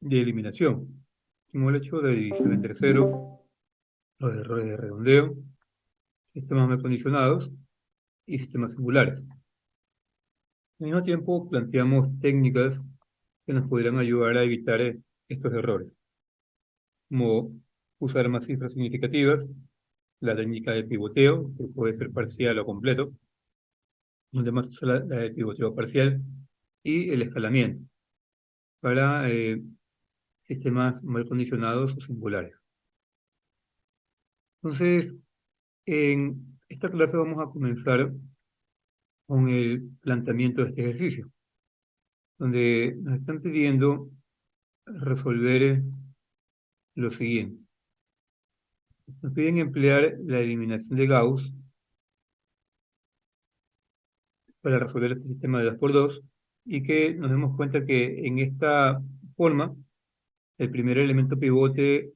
de eliminación, como el hecho de división entre cero, los errores de redondeo, sistemas mal condicionados y sistemas singulares. Al mismo tiempo, planteamos técnicas que nos podrían ayudar a evitar estos errores, como usar más cifras significativas, la técnica de pivoteo, que puede ser parcial o completo, donde más usa la de pivoteo parcial, y el escalamiento para sistemas mal condicionados o singulares. Entonces, en esta clase vamos a comenzar con el planteamiento de este ejercicio, donde nos están pidiendo resolver lo siguiente. Nos piden emplear la eliminación de Gauss para resolver este sistema de 2 por 2 y que nos demos cuenta que en esta forma el primer elemento pivote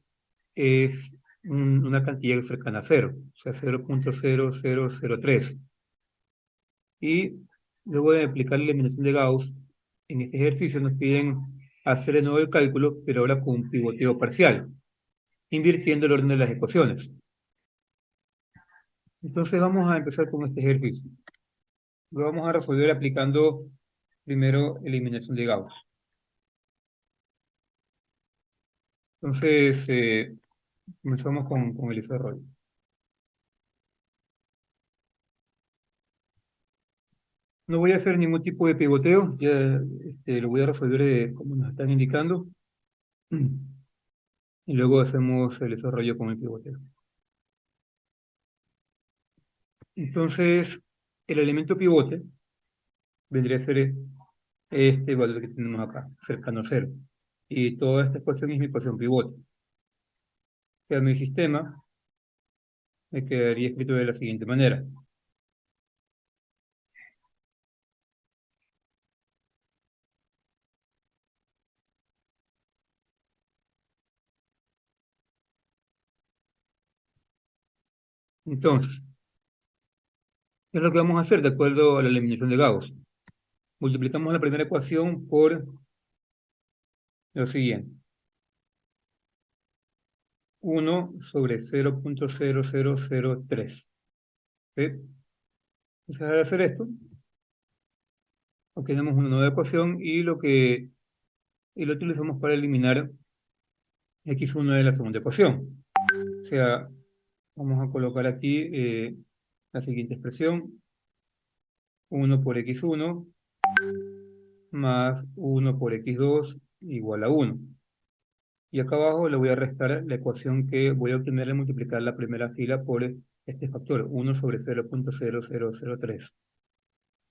es una cantidad cercana a cero, o sea, 0.0003. Y luego de aplicar la eliminación de Gauss, en este ejercicio nos piden hacer de nuevo el cálculo, pero ahora con un pivoteo parcial, invirtiendo el orden de las ecuaciones. Entonces vamos a empezar con este ejercicio. Lo vamos a resolver aplicando primero eliminación de Gauss. Entonces, comenzamos con el desarrollo. No voy a hacer ningún tipo de pivoteo, ya lo voy a resolver como nos están indicando. Y luego hacemos el desarrollo con el pivoteo. Entonces, el elemento pivote vendría a ser este valor que tenemos acá, cercano a cero. Y toda esta ecuación es mi ecuación pivote. O sea, mi sistema me quedaría escrito de la siguiente manera. Entonces, ¿qué es lo que vamos a hacer de acuerdo a la eliminación de Gauss? Multiplicamos la primera ecuación por lo siguiente. 1 sobre 0.0003. ¿Sí? Entonces, al hacer esto, obtenemos una nueva ecuación y lo utilizamos para eliminar x1 de la segunda ecuación. O sea, vamos a colocar aquí la siguiente expresión. 1 por x1 más 1 por x2 igual a 1. Y acá abajo le voy a restar la ecuación que voy a obtener al multiplicar la primera fila por este factor, 1 sobre 0.0003.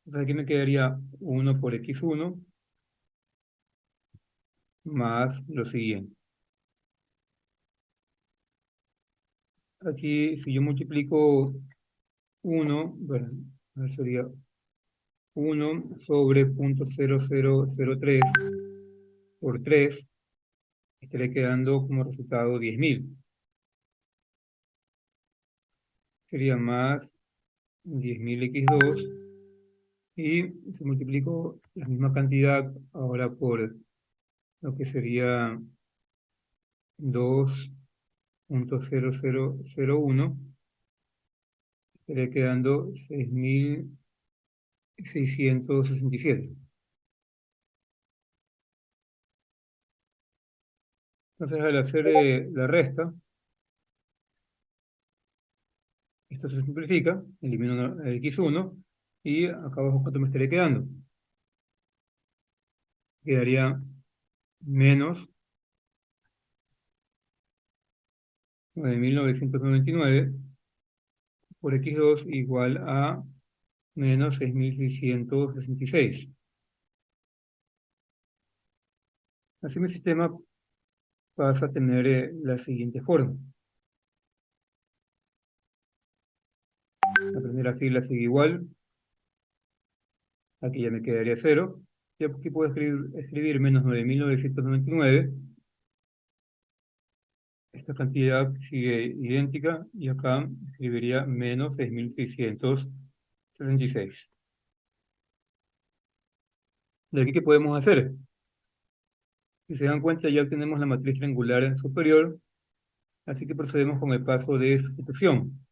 Entonces aquí me quedaría 1 por x1 más lo siguiente. Aquí si yo multiplico 1, bueno, a ver, sería 1 sobre 0.0003 por 3, estaré quedando como resultado 10.000. Sería más 10.000 x2 y si multiplico la misma cantidad ahora por lo que sería 2.0001, estaré quedando 6.667. Entonces al hacer la resta, esto se simplifica, elimino el x1 y acá abajo cuánto me estaré quedando. Quedaría menos 9.999 por x2 igual a menos 6.666. Así mi sistema pasa a tener la siguiente forma. La primera fila sigue igual, aquí ya me quedaría 0. Y aquí puedo escribir menos 9.999. Esta cantidad sigue idéntica y acá escribiría menos 6.666. ¿De aquí qué podemos hacer? Si se dan cuenta, ya obtenemos la matriz triangular superior, así que procedemos con el paso de sustitución.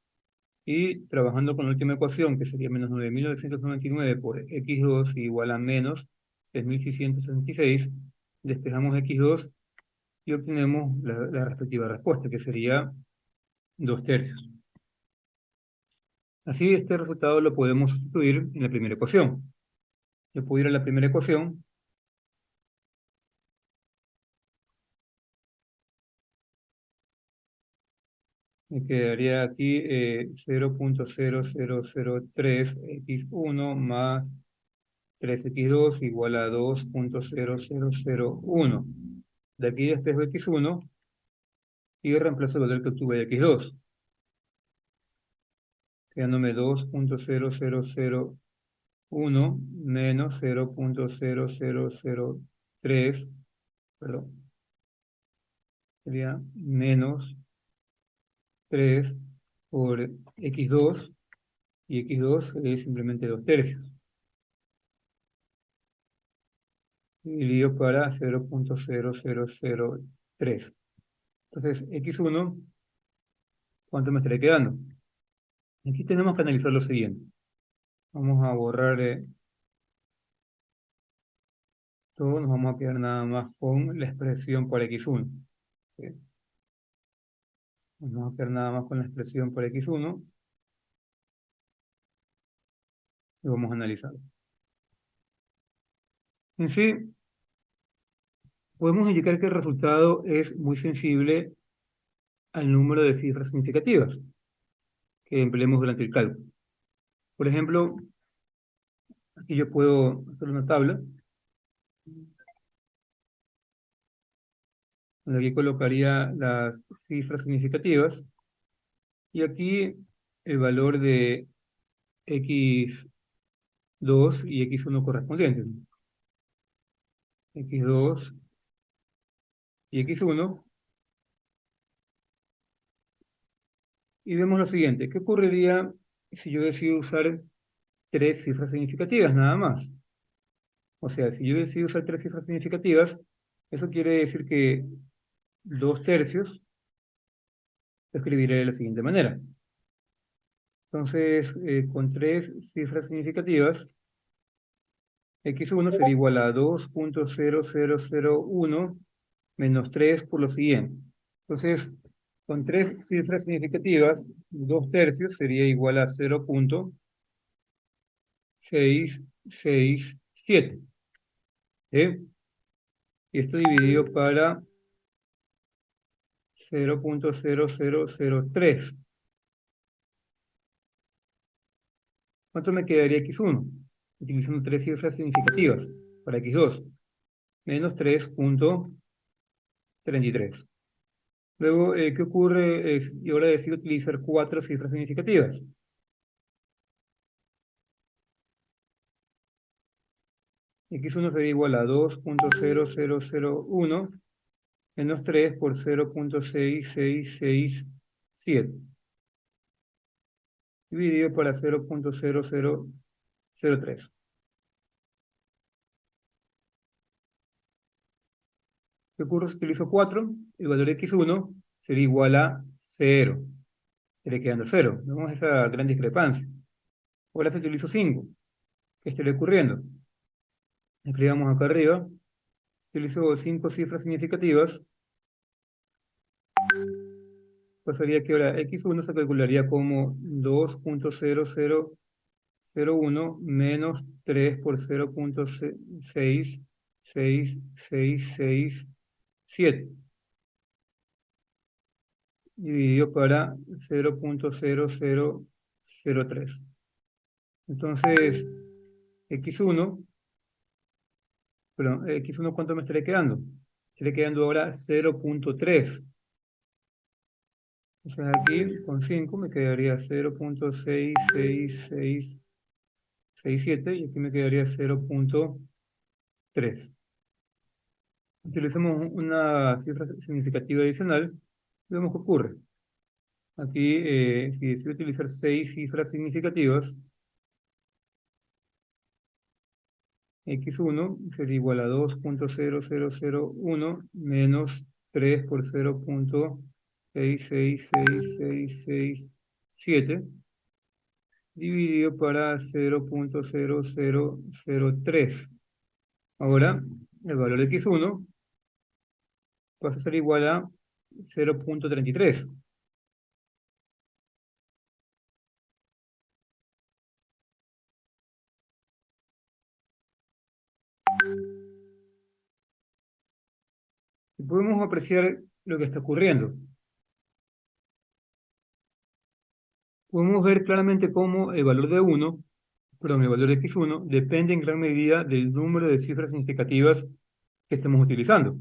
Y trabajando con la última ecuación, que sería menos 9.999 por x2 igual a menos 6.666, despejamos x2 y obtenemos la respectiva respuesta, que sería 2/3. Así, este resultado lo podemos sustituir en la primera ecuación. Yo puedo ir a la primera ecuación, me quedaría aquí 0.0003x1 más 3x2 igual a 2.0001. De aquí despejo x1 y reemplazo el valor que obtuve de x2, quedándome 2.0001 menos 0.0003, perdón, sería menos 3 por x2, y x2 es simplemente 2/3, dividido para 0.0003. Entonces, x1, ¿cuánto me estaría quedando? Aquí tenemos que analizar lo siguiente. Vamos a borrar todo, nos vamos a quedar nada más con la expresión por x1. ¿Sí? Nos vamos a quedar nada más con la expresión por x1 y vamos a analizar. En sí, podemos indicar que el resultado es muy sensible al número de cifras significativas que empleemos durante el cálculo. Por ejemplo, aquí yo puedo hacer una tabla en la que colocaría las cifras significativas y aquí el valor de x2 y x1 correspondientes. X2 y x1. Y vemos lo siguiente. ¿Qué ocurriría si yo decido usar tres cifras significativas nada más? O sea, si yo decido usar tres cifras significativas, eso quiere decir que 2/3 lo escribiré de la siguiente manera. Entonces, con tres cifras significativas, x1 sería igual a 2.0001 menos 3 por lo siguiente. Entonces, con tres cifras significativas, 2/3 sería igual a 0.667. ¿Sí? Y esto dividido para 0.0003. ¿Cuánto me quedaría x1? Utilizando tres cifras significativas para x2. Menos 3.33. Luego, ¿qué ocurre y ahora decido utilizar cuatro cifras significativas? X1 sería igual a 2.0001 menos 3 por 0.6667. Dividido para 0.0003. ¿Qué ocurre si utilizo 4? El valor de x1 sería igual a 0. Estaría quedando 0. Vemos esa gran discrepancia. Ahora si utilizo 5, ¿qué estaría ocurriendo? Escribamos acá arriba. Utilizo 5 cifras significativas. Pasaría que ahora x1 se calcularía como 2.0001 menos 3 por 0.66667 dividido para 0.0003. Entonces, x1, perdón, x1 ¿cuánto me estaría quedando? Estaría quedando ahora 0.3. O sea, aquí con 5 me quedaría 0.66667 y aquí me quedaría 0.3. Utilicemos una cifra significativa adicional y vemos qué ocurre. Aquí, si decido utilizar 6 cifras significativas, x1 sería igual a 2.0001 menos 3 por 0.6666667 dividido para 0.0003. Ahora, el valor de x1 pasa a ser igual a 0.33. Y podemos apreciar lo que está ocurriendo. Podemos ver claramente cómo el valor de el valor de x1 depende en gran medida del número de cifras significativas que estemos utilizando.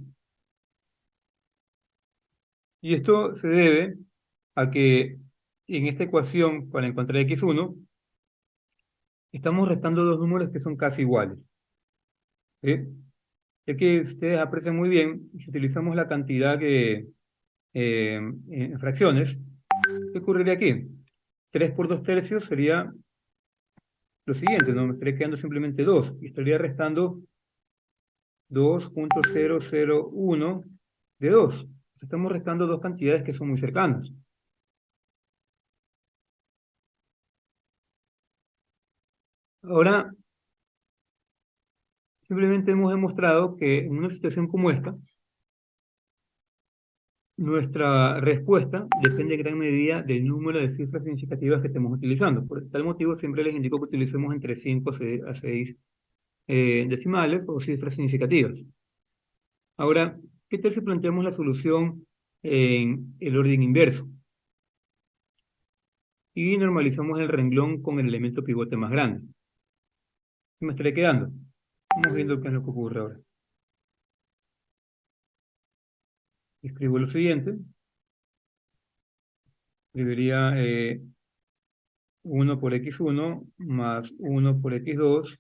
Y esto se debe a que en esta ecuación, para encontrar x1, estamos restando dos números que son casi iguales. ¿Sí? Ya que ustedes aprecian muy bien, si utilizamos la cantidad en fracciones, ¿qué ocurriría aquí? 3 por 2 tercios sería lo siguiente, ¿no? Me estaría quedando simplemente 2 y estaría restando 2.001 de 2. Estamos restando dos cantidades que son muy cercanas. Ahora, simplemente hemos demostrado que en una situación como esta, nuestra respuesta depende en gran medida del número de cifras significativas que estemos utilizando. Por tal motivo, siempre les indico que utilicemos entre 5 a 6 decimales o cifras significativas. Ahora, ¿qué tal si planteamos la solución en el orden inverso? Y normalizamos el renglón con el elemento pivote más grande. ¿Qué me estaré quedando? Vamos viendo qué es lo que ocurre ahora. Escribo lo siguiente. Escribiría 1 por x1 más 1 por x2.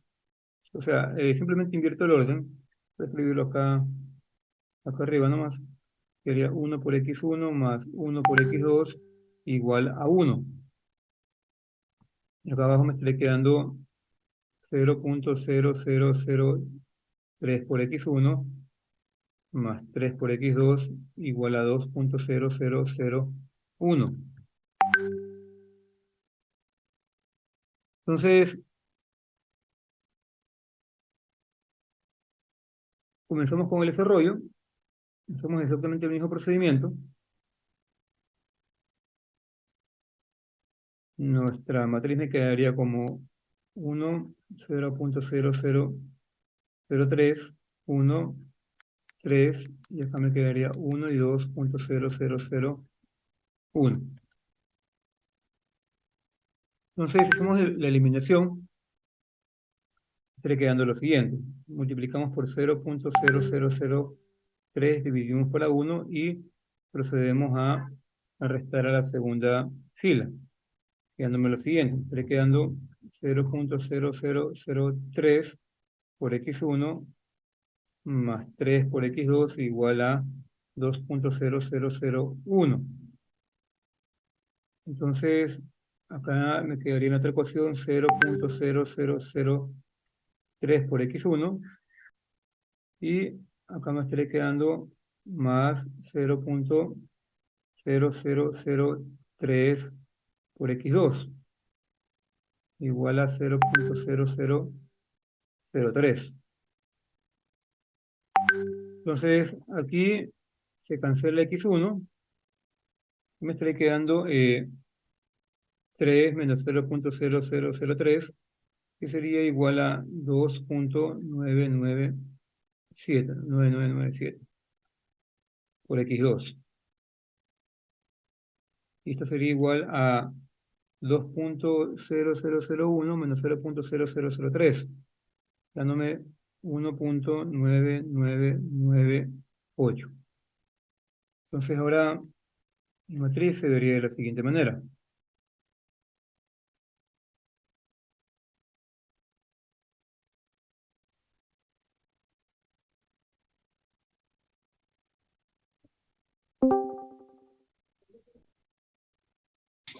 O sea, simplemente invierto el orden. Voy a escribirlo acá arriba nomás. Sería 1 por x1 más 1 por x2 igual a 1. Y acá abajo me estaré quedando 0.0003 por x1 más 3 por x2 igual a 2.0001. Entonces, comenzamos con el desarrollo. Hacemos exactamente el mismo procedimiento. Nuestra matriz me quedaría como 1, 0.0003, 1, 3, y acá me quedaría 1 y 2.0001. Entonces, si hacemos la eliminación, estaría quedando lo siguiente. Multiplicamos por 0.0003, dividimos por la 1 y procedemos a restar a la segunda fila, quedándome lo siguiente. Estaría quedando 0.0003 por x1 más 3 por x2 igual a 2.0001. Entonces, acá me quedaría en otra ecuación 0.0003 por x1 y acá me estaría quedando más 0.0003 por x2 igual a 0.0003. Entonces, aquí se cancela x1 y me estaría quedando 3 menos 0.0003, que sería igual a 2.997 por x2. Y esto sería igual a 2.0001 menos 0.0003, dándome 1.9998. Entonces ahora mi matriz se vería de la siguiente manera.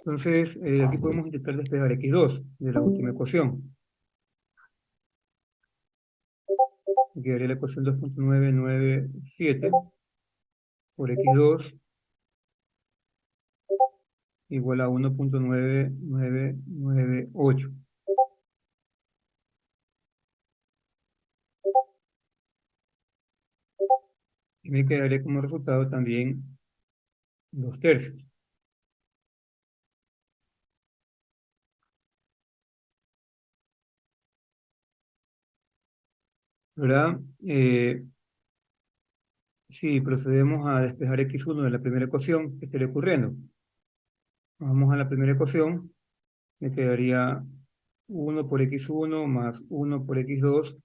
Entonces aquí podemos intentar despejar x2 de la última ecuación. me quedaría la ecuación 2.997 por x2 igual a 1.9998. Y me quedaría como resultado también 2/3. ¿Verdad? Si procedemos a despejar x1 de la primera ecuación, ¿qué estaría ocurriendo? Vamos a la primera ecuación, me quedaría 1 por x1 más 1 por x2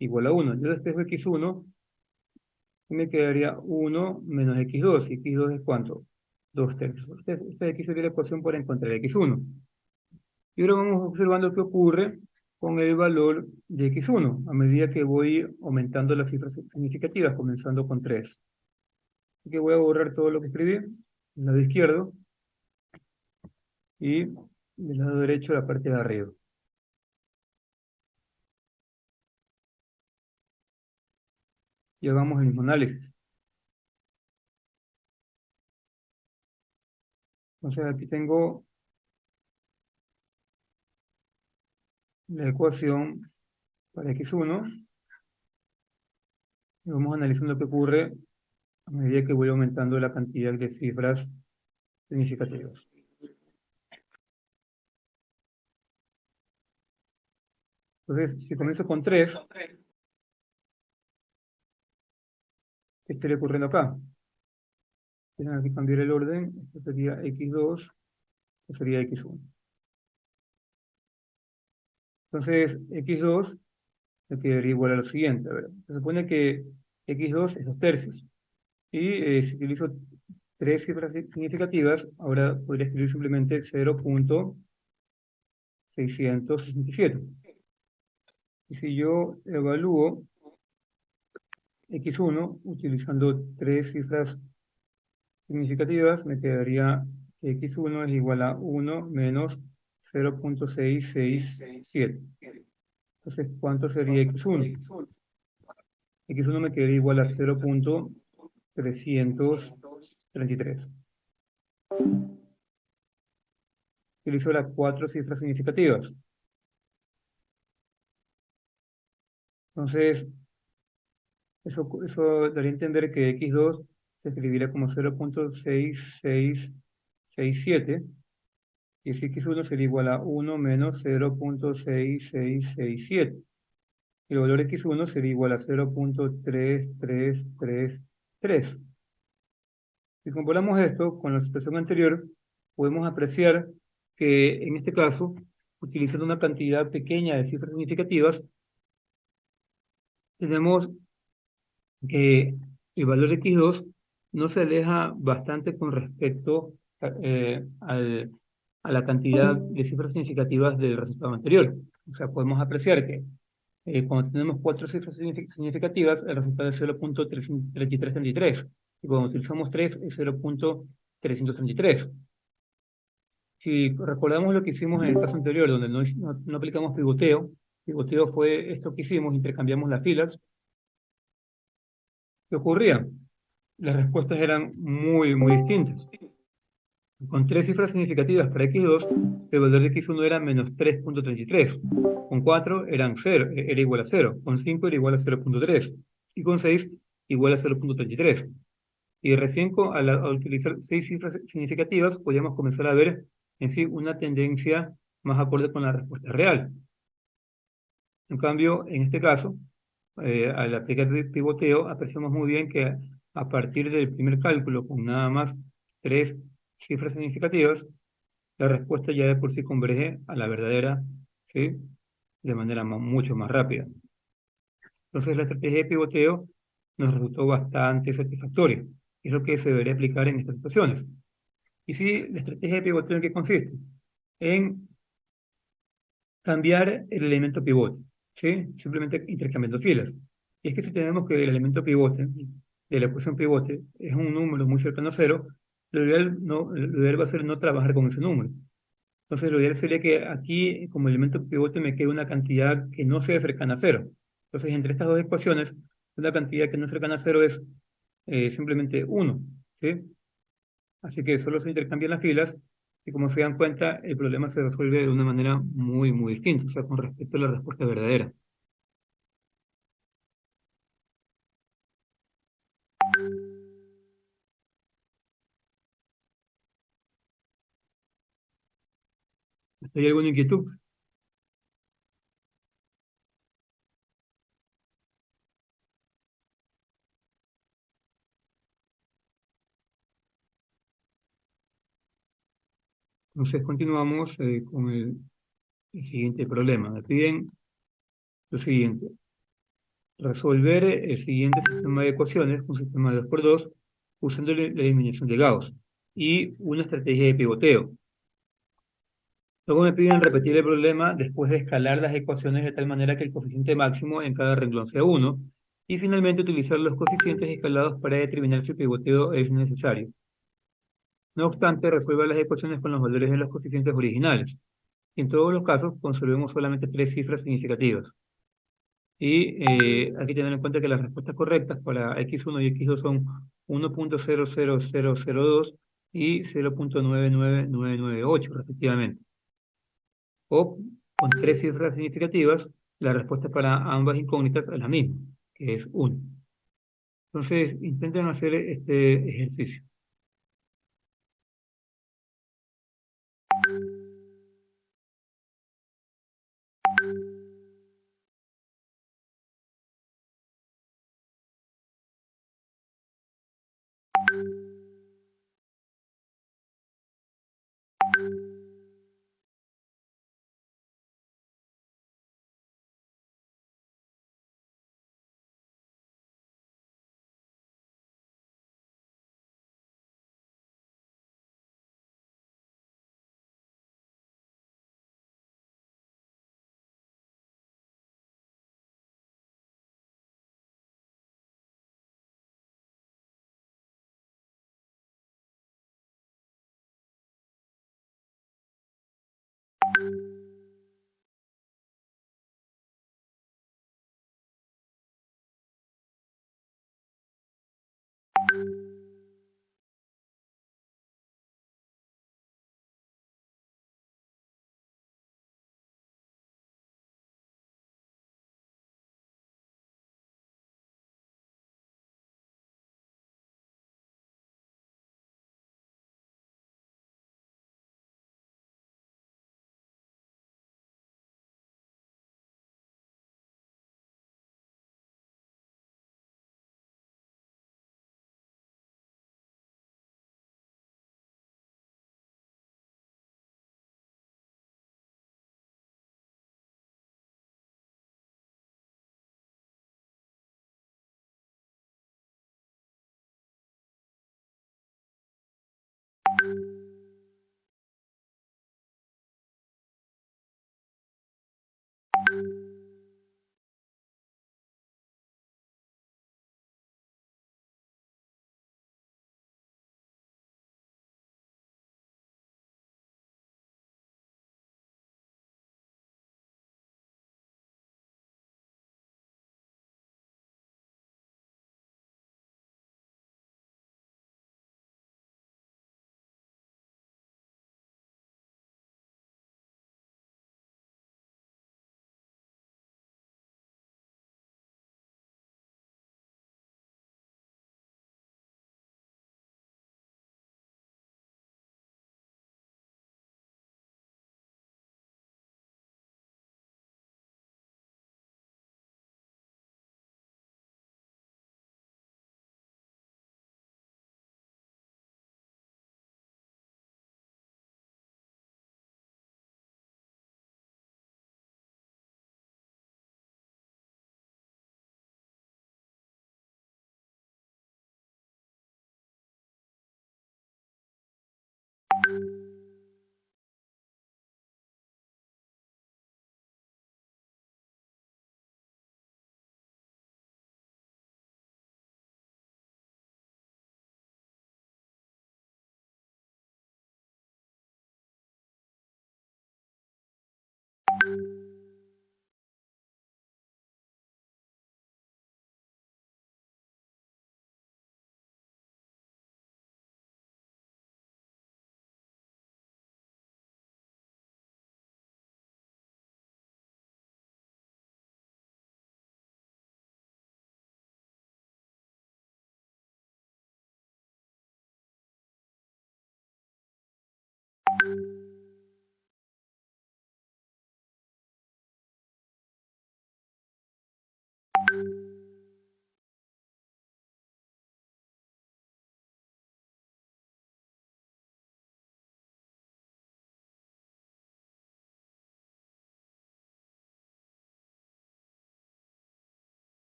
igual a 1. Yo despejo x1 y me quedaría 1 menos x2. ¿Y x2 es cuánto? 2/3. Esta de aquí sería la ecuación para encontrar x1. Y ahora vamos observando qué ocurre con el valor de x1 a medida que voy aumentando las cifras significativas, comenzando con 3. Así que voy a borrar todo lo que escribí, del lado izquierdo, y del lado derecho la parte de arriba. Y hagamos el mismo análisis. Entonces aquí tengo la ecuación para x1 y vamos analizando qué ocurre a medida que voy aumentando la cantidad de cifras significativas. Entonces, si comienzo con 3, ¿qué estaría ocurriendo acá? Tienen que cambiar el orden. Esto sería x2, esto sería x1. Entonces, x2 me quedaría igual a lo siguiente. A ver, se supone que x2 es 2/3. Y si utilizo tres cifras significativas, ahora podría escribir simplemente 0.667. Y si yo evalúo x1 utilizando tres cifras significativas, me quedaría que x1 es igual a 1 menos 0.667. Entonces, ¿cuánto sería x1? X1 me quedaría igual a 0.333. Utilizo las cuatro cifras significativas. Entonces, eso daría a entender que x2 se escribiría como 0.6667 y si x1 sería igual a 1 menos 0.6667. Y el valor x1 sería igual a 0.3333. Si comparamos esto con la situación anterior, podemos apreciar que en este caso, utilizando una cantidad pequeña de cifras significativas, tenemos que el valor de x2 no se aleja bastante con respecto a la cantidad de cifras significativas del resultado anterior. O sea, podemos apreciar que cuando tenemos cuatro cifras significativas, el resultado es 0.3333. Y cuando utilizamos 3 es 0.333. Si recordamos lo que hicimos en el caso anterior, donde no aplicamos pivoteo, pivoteo fue esto que hicimos, intercambiamos las filas, ¿qué ocurría? Las respuestas eran muy, muy distintas. Con tres cifras significativas para x2, el valor de x1 era menos 3.33. Con 4 era igual a 0. Con 5 era igual a 0.3. Y con 6 igual a 0.33. Y recién al utilizar seis cifras significativas, podíamos comenzar a ver en sí una tendencia más acorde con la respuesta real. En cambio, en este caso, al aplicar el pivoteo, apreciamos muy bien que a partir del primer cálculo, con nada más tres cifras significativas, la respuesta ya de por sí converge a la verdadera, ¿sí? De manera mucho más rápida. Entonces, la estrategia de pivoteo nos resultó bastante satisfactoria. Es lo que se debería aplicar en estas situaciones. Y sí, la estrategia de pivoteo ¿en qué consiste? En cambiar el elemento pivote, ¿sí? Simplemente intercambiando filas. Y es que si tenemos que el elemento pivote de la ecuación pivote es un número muy cercano a cero, lo ideal va a ser no trabajar con ese número. Entonces, lo ideal sería que aquí, como elemento pivote, me quede una cantidad que no sea cercana a cero. Entonces, entre estas dos ecuaciones, una cantidad que no es cercana a cero es simplemente uno, ¿sí? Así que solo se intercambian las filas y como se dan cuenta, el problema se resuelve de una manera muy, muy distinta, o sea, con respecto a la respuesta verdadera. ¿Hay alguna inquietud? Entonces, continuamos con el siguiente problema. Me piden lo siguiente. Resolver el siguiente sistema de ecuaciones, un sistema de 2 por 2 usando la eliminación de Gauss y una estrategia de pivoteo. Luego me piden repetir el problema después de escalar las ecuaciones de tal manera que el coeficiente máximo en cada renglón sea uno y finalmente utilizar los coeficientes escalados para determinar si el pivoteo es necesario. No obstante, resuelva las ecuaciones con los valores de los coeficientes originales. En todos los casos, consolvemos solamente tres cifras significativas. Y hay que tener en cuenta que las respuestas correctas para x1 y x2 son 1.00002 y 0.99998 respectivamente. O con tres cifras significativas, la respuesta para ambas incógnitas es la misma, que es 1. Entonces, intenten hacer este ejercicio.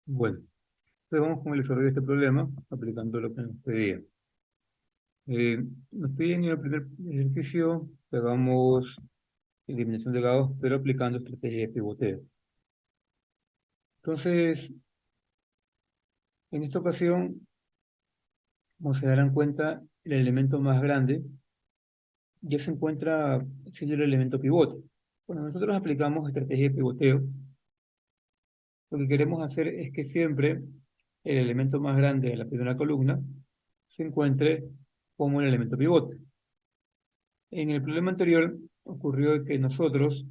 Bueno, entonces vamos con el desarrollo de este problema, aplicando lo que nos pedía. Nos piden en el primer ejercicio que hagamos eliminación de Gauss, pero aplicando estrategia de pivoteo. Entonces, en esta ocasión, como se darán cuenta, el elemento más grande ya se encuentra siendo el elemento pivote. Cuando nosotros aplicamos estrategia de pivoteo, lo que queremos hacer es que siempre el elemento más grande de la primera columna se encuentre como el elemento pivote. En el problema anterior ocurrió que nosotros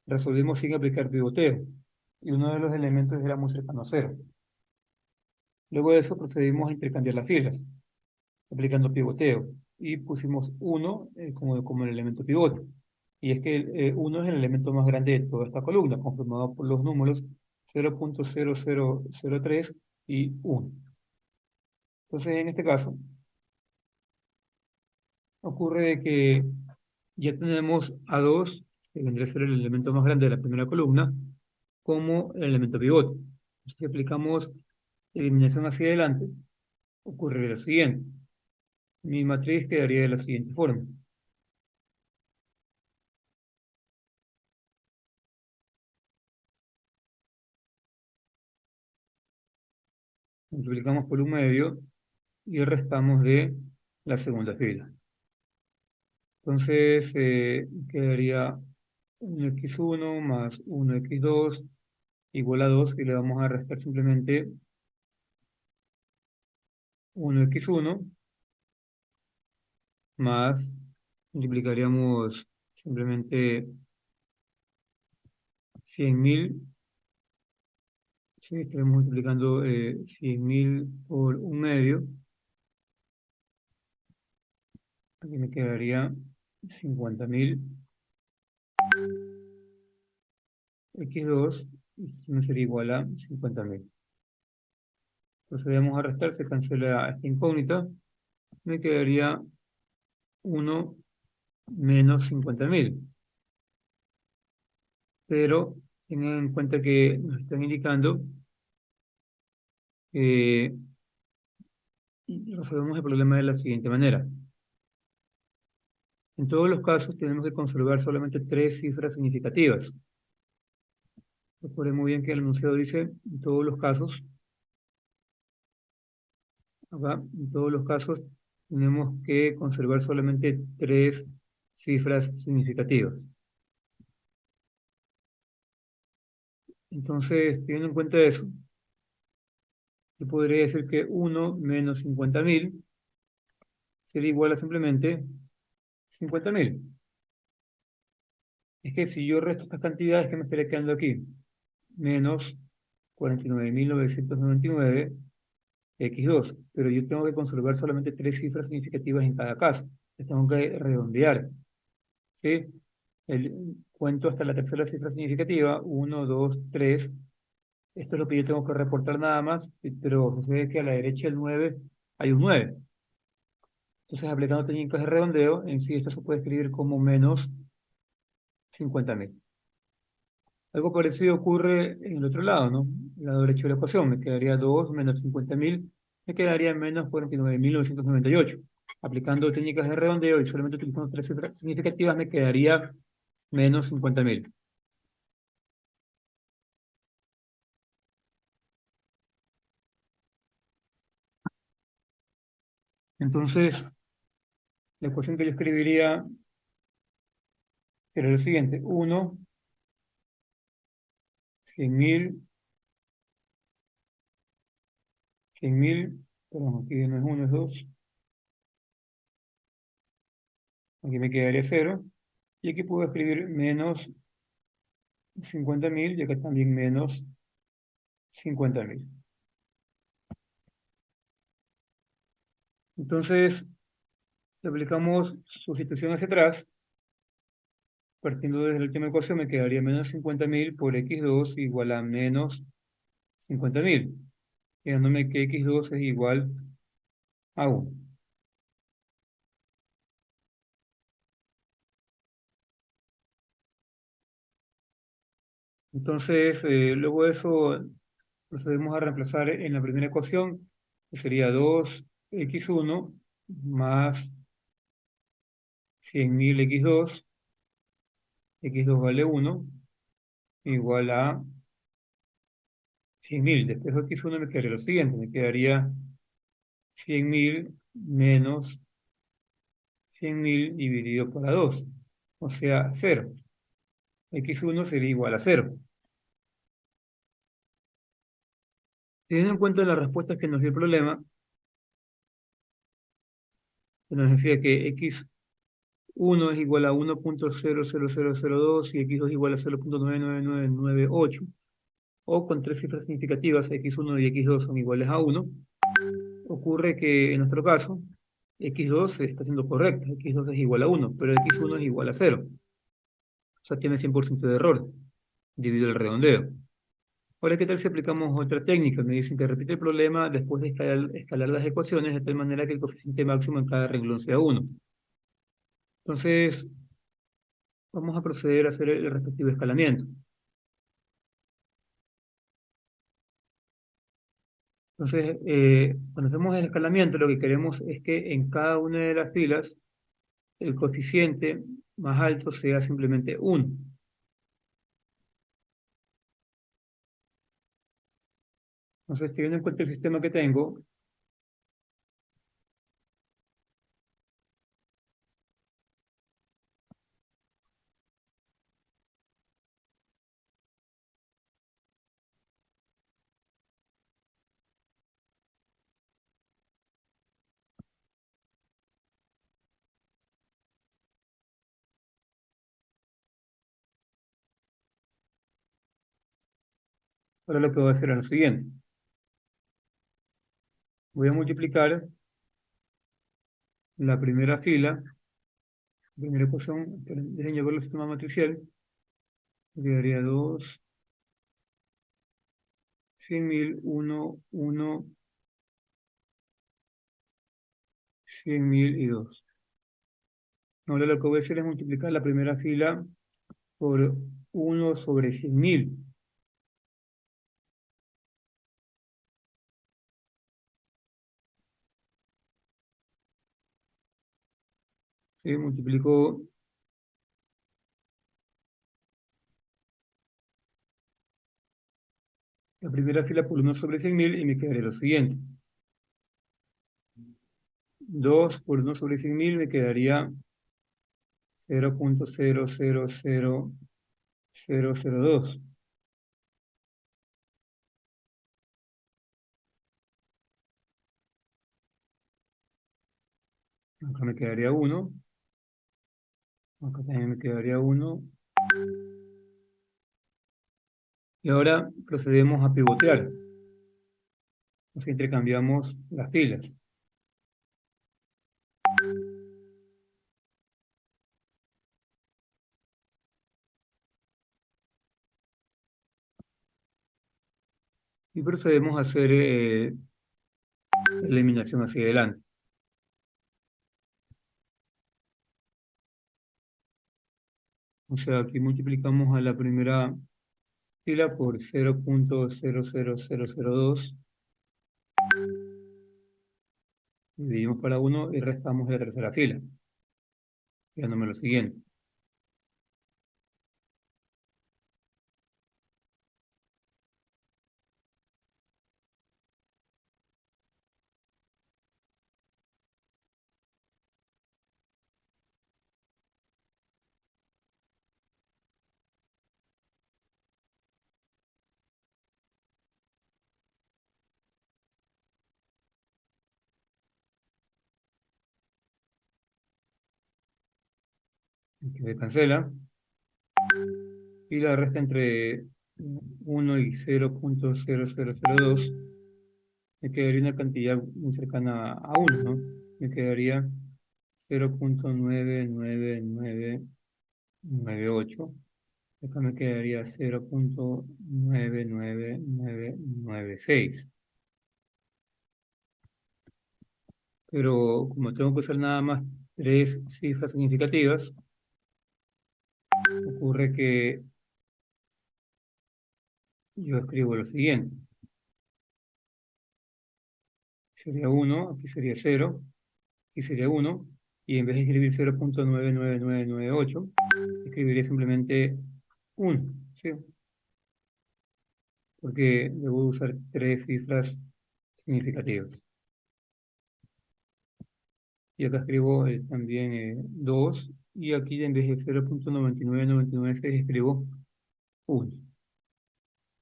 resolvimos sin aplicar pivoteo y uno de los elementos era muy cercano a cero. Luego de eso procedimos a intercambiar las filas, aplicando pivoteo y pusimos 1 como el elemento pivote. Y es que 1 es el elemento más grande de toda esta columna, conformado por los números 0.0003 y 1. Entonces, en este caso, ocurre de que ya tenemos a 2, que vendría a ser el elemento más grande de la primera columna, como el elemento pivote. Si aplicamos eliminación hacia adelante, ocurre lo siguiente. Mi matriz quedaría de la siguiente forma. Multiplicamos por un medio y restamos de la segunda fila. Entonces, quedaría 1x1 más 1x2 igual a 2 y le vamos a restar simplemente 1x1 más, multiplicaríamos simplemente 100.000, sí, estaremos multiplicando 100.000 por un medio, aquí me quedaría 50.000 x2, y esto me sería igual a 50.000. Procedemos a restar, se cancela esta incógnita, me quedaría 1 menos 50.000. Pero tengan en cuenta que nos están indicando que resolvemos el problema de la siguiente manera. En todos los casos tenemos que conservar solamente 3 cifras significativas. Recuerden muy bien que el enunciado dice en todos los casos, acá, en todos los casos tenemos que conservar solamente 3 cifras significativas. Entonces, teniendo en cuenta eso, yo podría decir que 1 menos 50.000 sería igual a simplemente 50.000. Es que si yo resto estas cantidades, ¿qué me estaría quedando aquí? Menos 49.999 x2. Pero yo tengo que conservar solamente 3 cifras significativas en cada caso. Les tengo que redondear. ¿Sí? Cuento hasta la tercera cifra significativa, 1, 2, 3. Esto es lo que yo tengo que reportar nada más, pero sucede que a la derecha del 9 hay un 9. Entonces, aplicando técnicas de redondeo, en sí esto se puede escribir como menos 50.000. Algo parecido ocurre en el otro lado, ¿no? El lado derecho de la ecuación. Me quedaría 2 menos 50.000, me quedaría menos 49.998. Aplicando técnicas de redondeo y solamente utilizando 3 cifras significativas, me quedaría menos 50.000. Entonces, la ecuación que yo escribiría sería lo siguiente. 1, 100.000, 100.000, perdón, aquí no es 1, es 2. Aquí me quedaría 0. Y aquí puedo escribir menos 50.000 y acá también menos 50.000. Entonces, si aplicamos sustitución hacia atrás, partiendo desde la última ecuación, me quedaría menos 50.000 por x2 igual a menos 50.000, quedándome que x2 es igual a 1. Entonces, luego de eso, procedemos a reemplazar en la primera ecuación, que sería 2x1 más 100.000 x2, x2 vale 1, igual a 100.000. Después de x1 me quedaría lo siguiente, me quedaría 100.000 menos 100.000 dividido por la 2, o sea, 0. X1 sería igual a 0. Teniendo en cuenta las respuestas que nos dio el problema, que nos decía que x1 es igual a 1.00002 y x2 es igual a 0.99998, o con tres cifras significativas, x1 y x2 son iguales a 1, ocurre que en nuestro caso, x2 está siendo correcto, x2 es igual a 1, pero x1 es igual a 0. O sea, tiene 100% de error, debido al redondeo. Ahora, ¿qué tal si aplicamos otra técnica? Me dicen que repite el problema después de escalar las ecuaciones de tal manera que el coeficiente máximo en cada renglón sea 1. Entonces, vamos a proceder a hacer el respectivo escalamiento. Entonces, cuando hacemos el escalamiento, lo que queremos es que en cada una de las filas el coeficiente más alto sea simplemente 1. Entonces, teniendo en cuenta el sistema que tengo, ahora lo que voy a hacer es lo siguiente. Voy a multiplicar la primera fila, primera ecuación, déjenme ver el sistema matricial, me quedaría 2, 100.000, 1, 1, 100.000 y 2. Ahora lo que voy a hacer es multiplicar la primera fila por 1 sobre 100.000. ¿Sí? Multiplico la primera fila por 1 sobre 100.000 y me quedaría lo siguiente. 2 por 1 sobre 100.000 me quedaría 0.000002. Acá me quedaría 1. Acá también me quedaría 1. Y ahora procedemos a pivotear. Nos intercambiamos las filas. Y procedemos a hacer eliminación hacia adelante. O sea, aquí multiplicamos a la primera fila por 0.00002, dividimos para 1 y restamos de la tercera fila, quedándome lo siguiente. Aquí se cancela. Y la resta entre 1 y 0.0002, me quedaría una cantidad muy cercana a 1, ¿no? Me quedaría 0.99998. Acá me quedaría 0.99996. Pero como tengo que usar nada más tres cifras significativas, ocurre que yo escribo lo siguiente. sería 1, aquí sería 0, aquí sería 1, y en vez de escribir 0.99998, escribiría simplemente 1, ¿sí? Porque debo usar tres cifras significativas. Y acá escribo también 2, y aquí en vez de 0.99996 escribo 1.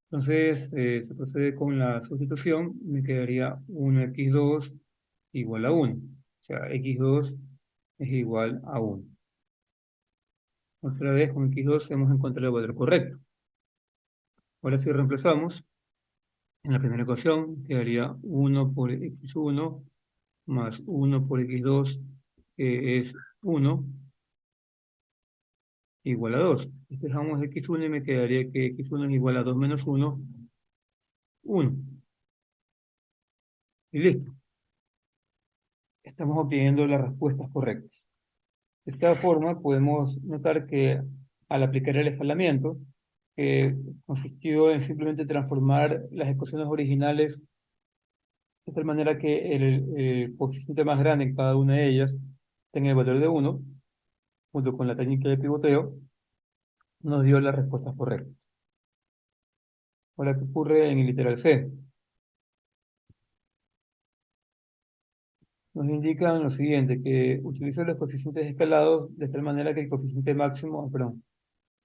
Entonces, se procede con la sustitución, me quedaría 1x2 igual a 1. O sea, x2 es igual a 1. Otra vez con x2 hemos encontrado el valor correcto. Ahora si reemplazamos, en la primera ecuación quedaría 1 por x1 más 1 por x2, que es 1, igual a 2. Despejamos x1 y me quedaría que x1 es igual a 2 menos 1, 1. Y listo. Estamos obteniendo las respuestas correctas. De esta forma podemos notar que al aplicar el escalamiento, que consistió en simplemente transformar las ecuaciones originales de tal manera que el coeficiente más grande en cada una de ellas tenga el valor de 1, junto con la técnica de pivoteo, nos dio las respuestas correctas. Ahora, ¿qué ocurre en el literal C? Nos indican lo siguiente, que utilizo los coeficientes escalados de tal manera que el coeficiente máximo, perdón,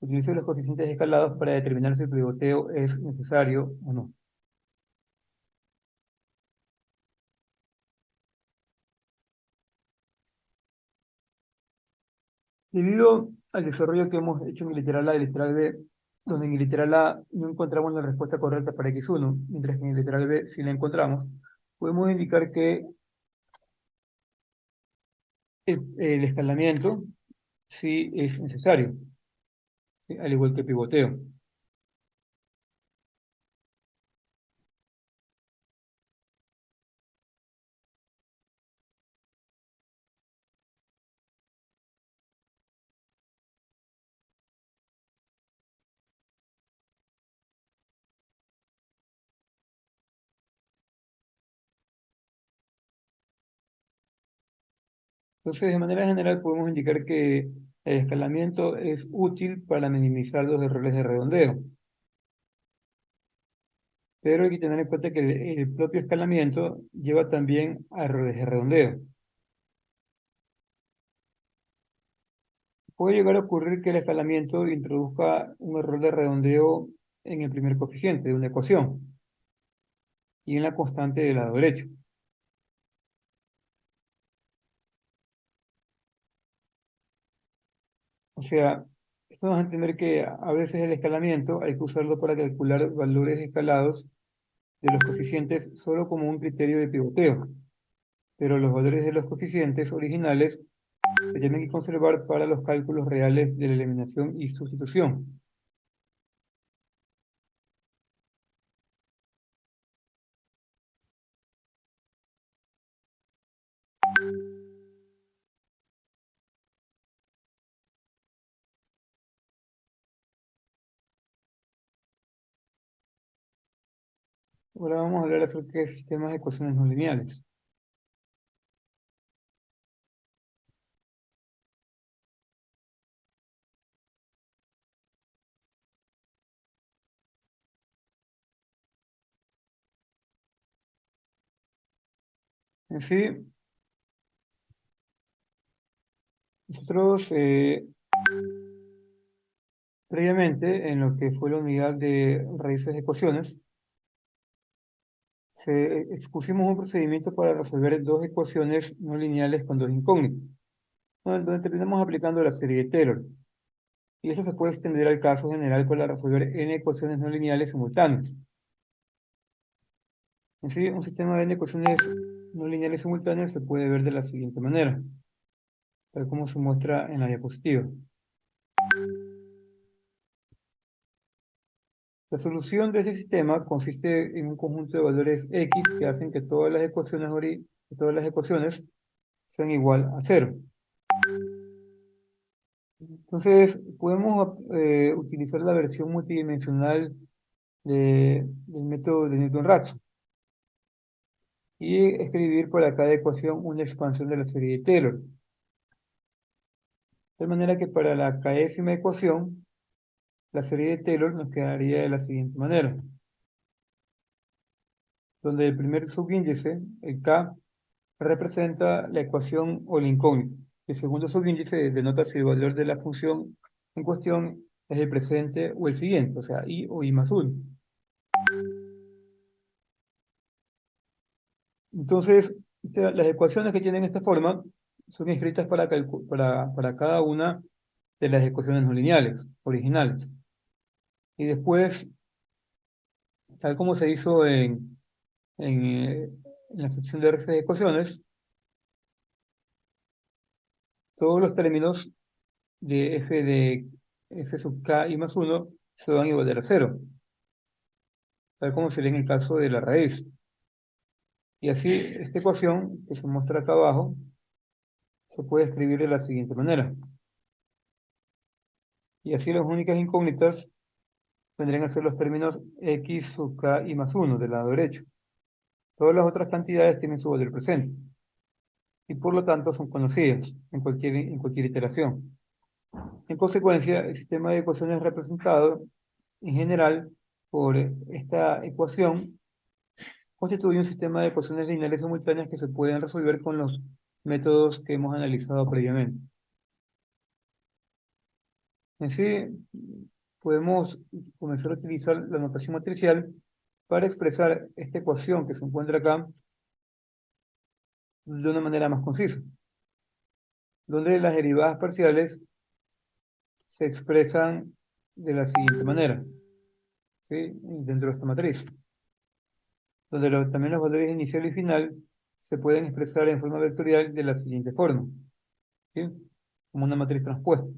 utilizo los coeficientes escalados para determinar si el pivoteo es necesario o no. Debido al desarrollo que hemos hecho en el literal A y el literal B, donde en el literal A no encontramos la respuesta correcta para x1, mientras que en el literal B sí la encontramos, podemos indicar que el escalamiento sí es necesario, ¿sí? Al igual que el pivoteo. Entonces, de manera general, podemos indicar que el escalamiento es útil para minimizar los errores de redondeo. Pero hay que tener en cuenta que el propio escalamiento lleva también a errores de redondeo. Puede llegar a ocurrir que el escalamiento introduzca un error de redondeo en el primer coeficiente de una ecuación y en la constante del lado derecho. O sea, esto nos va a entender que a veces el escalamiento hay que usarlo para calcular valores escalados de los coeficientes solo como un criterio de pivoteo, pero los valores de los coeficientes originales se tienen que conservar para los cálculos reales de la eliminación y sustitución. Ahora vamos a hablar acerca de sistemas de ecuaciones no lineales. En sí, nosotros previamente, en lo que fue la unidad de raíces de ecuaciones, expusimos un procedimiento para resolver dos ecuaciones no lineales con dos incógnitas, donde terminamos aplicando la serie de Taylor. Y eso se puede extender al caso general para resolver n ecuaciones no lineales simultáneas. En sí, un sistema de n ecuaciones no lineales simultáneas se puede ver de la siguiente manera, tal como se muestra en la diapositiva. La solución de este sistema consiste en un conjunto de valores x que hacen que todas las ecuaciones sean igual a cero. Entonces, podemos utilizar la versión multidimensional del método de Newton-Raphson. y escribir para cada ecuación una expansión de la serie de Taylor. De manera que para la késima ecuación, la serie de Taylor nos quedaría de la siguiente manera, donde el primer subíndice, el k, representa la ecuación o la incógnita. El segundo subíndice denota si el valor de la función en cuestión es el presente o el siguiente, o sea, i o i más 1. Entonces, las ecuaciones que tienen esta forma son escritas para cada una de las ecuaciones no lineales, originales. Y después, tal como se hizo en la sección de restas de ecuaciones, todos los términos de f sub k y más 1 se van a igualar a cero, tal como sería en el caso de la raíz. Y así, esta ecuación que se muestra acá abajo, se puede escribir de la siguiente manera. Y así las únicas incógnitas vendrían a ser los términos x sub k y más 1 del lado derecho. Todas las otras cantidades tienen su valor presente y por lo tanto son conocidas en cualquier iteración. En consecuencia, el sistema de ecuaciones representado en general por esta ecuación constituye un sistema de ecuaciones lineales simultáneas que se pueden resolver con los métodos que hemos analizado previamente. En sí, podemos comenzar a utilizar la notación matricial para expresar esta ecuación que se encuentra acá de una manera más concisa, donde las derivadas parciales se expresan de la siguiente manera, ¿sí? Dentro de esta matriz, donde también los valores inicial y final se pueden expresar en forma vectorial de la siguiente forma, ¿sí? Como una matriz transpuesta.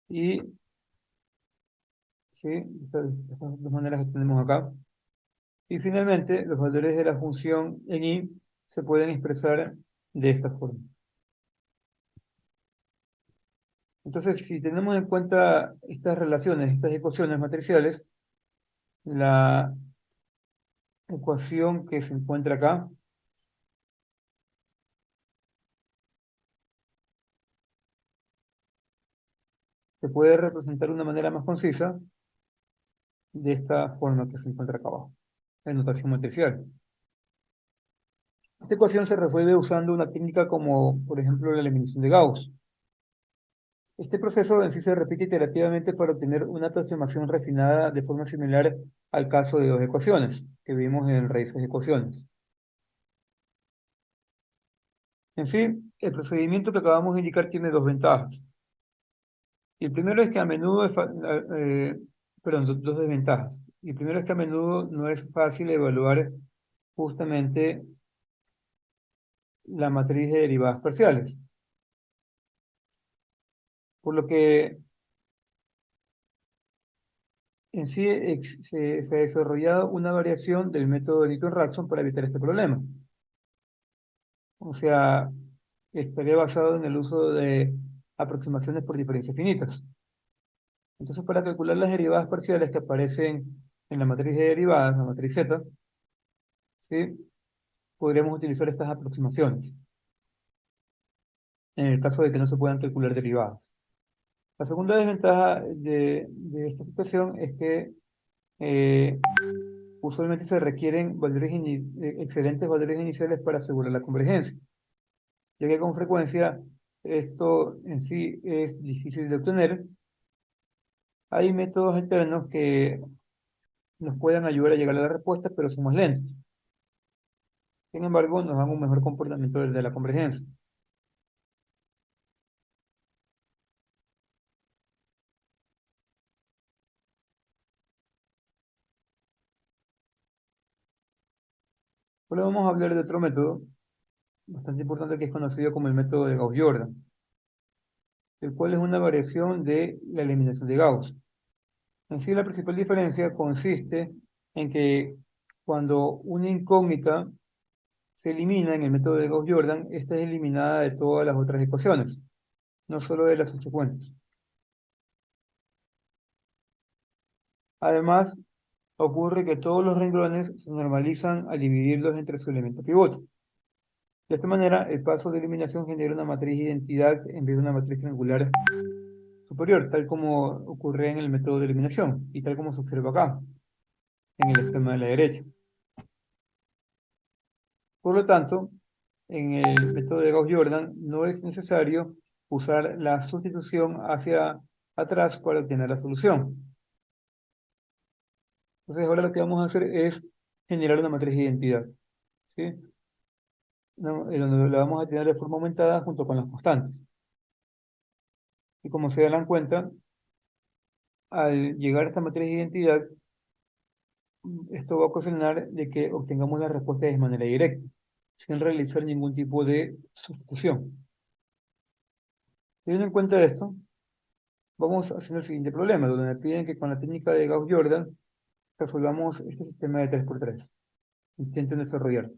Y, ¿sí? Estas dos maneras que tenemos acá. Y finalmente, los valores de la función en i se pueden expresar de esta forma. Entonces, si tenemos en cuenta estas relaciones, estas ecuaciones matriciales, la ecuación que se encuentra acá se puede representar de una manera más concisa de esta forma que se encuentra acá abajo, en notación matricial. Esta ecuación se resuelve usando una técnica como, por ejemplo, la eliminación de Gauss. Este proceso en sí se repite iterativamente para obtener una aproximación refinada de forma similar al caso de dos ecuaciones que vimos en raíces de ecuaciones. En sí, el procedimiento que acabamos de indicar tiene dos ventajas. Y el primero es que a menudo perdón, dos desventajas. Y el primero es que a menudo no es fácil evaluar justamente la matriz de derivadas parciales. Por lo que en sí se ha desarrollado una variación del método de Newton-Raphson para evitar este problema. O sea, estaría basado en el uso de aproximaciones por diferencias finitas. Entonces, para calcular las derivadas parciales que aparecen en la matriz de derivadas, la matriz Z, ¿sí? Podríamos utilizar estas aproximaciones, en el caso de que no se puedan calcular derivadas. La segunda desventaja de esta situación es que eh, usualmente se requieren excelentes valores iniciales para asegurar la convergencia, ya que con frecuencia esto en sí es difícil de obtener. Hay métodos alternos que nos pueden ayudar a llegar a la respuesta, pero son más lentos. Sin embargo, nos dan un mejor comportamiento de la convergencia. Ahora vamos a hablar de otro método bastante importante que es conocido como el método de Gauss-Jordan, el cual es una variación de la eliminación de Gauss. En sí, la principal diferencia consiste en que cuando una incógnita se elimina en el método de Gauss-Jordan, esta es eliminada de todas las otras ecuaciones, no solo de las subsecuentes. Además, ocurre que todos los renglones se normalizan al dividirlos entre su elemento pivote. De esta manera, el paso de eliminación genera una matriz de identidad en vez de una matriz triangular superior, tal como ocurre en el método de eliminación y tal como se observa acá, en el esquema de la derecha. Por lo tanto, en el método de Gauss-Jordan no es necesario usar la sustitución hacia atrás para obtener la solución. Entonces ahora lo que vamos a hacer es generar una matriz de identidad, ¿sí? Donde la vamos a tener de forma aumentada junto con las constantes. Y como se dan cuenta, al llegar a esta matriz de identidad, esto va a ocasionar de que obtengamos la respuesta de manera directa, sin realizar ningún tipo de sustitución. Teniendo en cuenta esto, vamos haciendo el siguiente problema, donde me piden que con la técnica de Gauss-Jordan resolvamos este sistema de 3×3. Intenten desarrollar.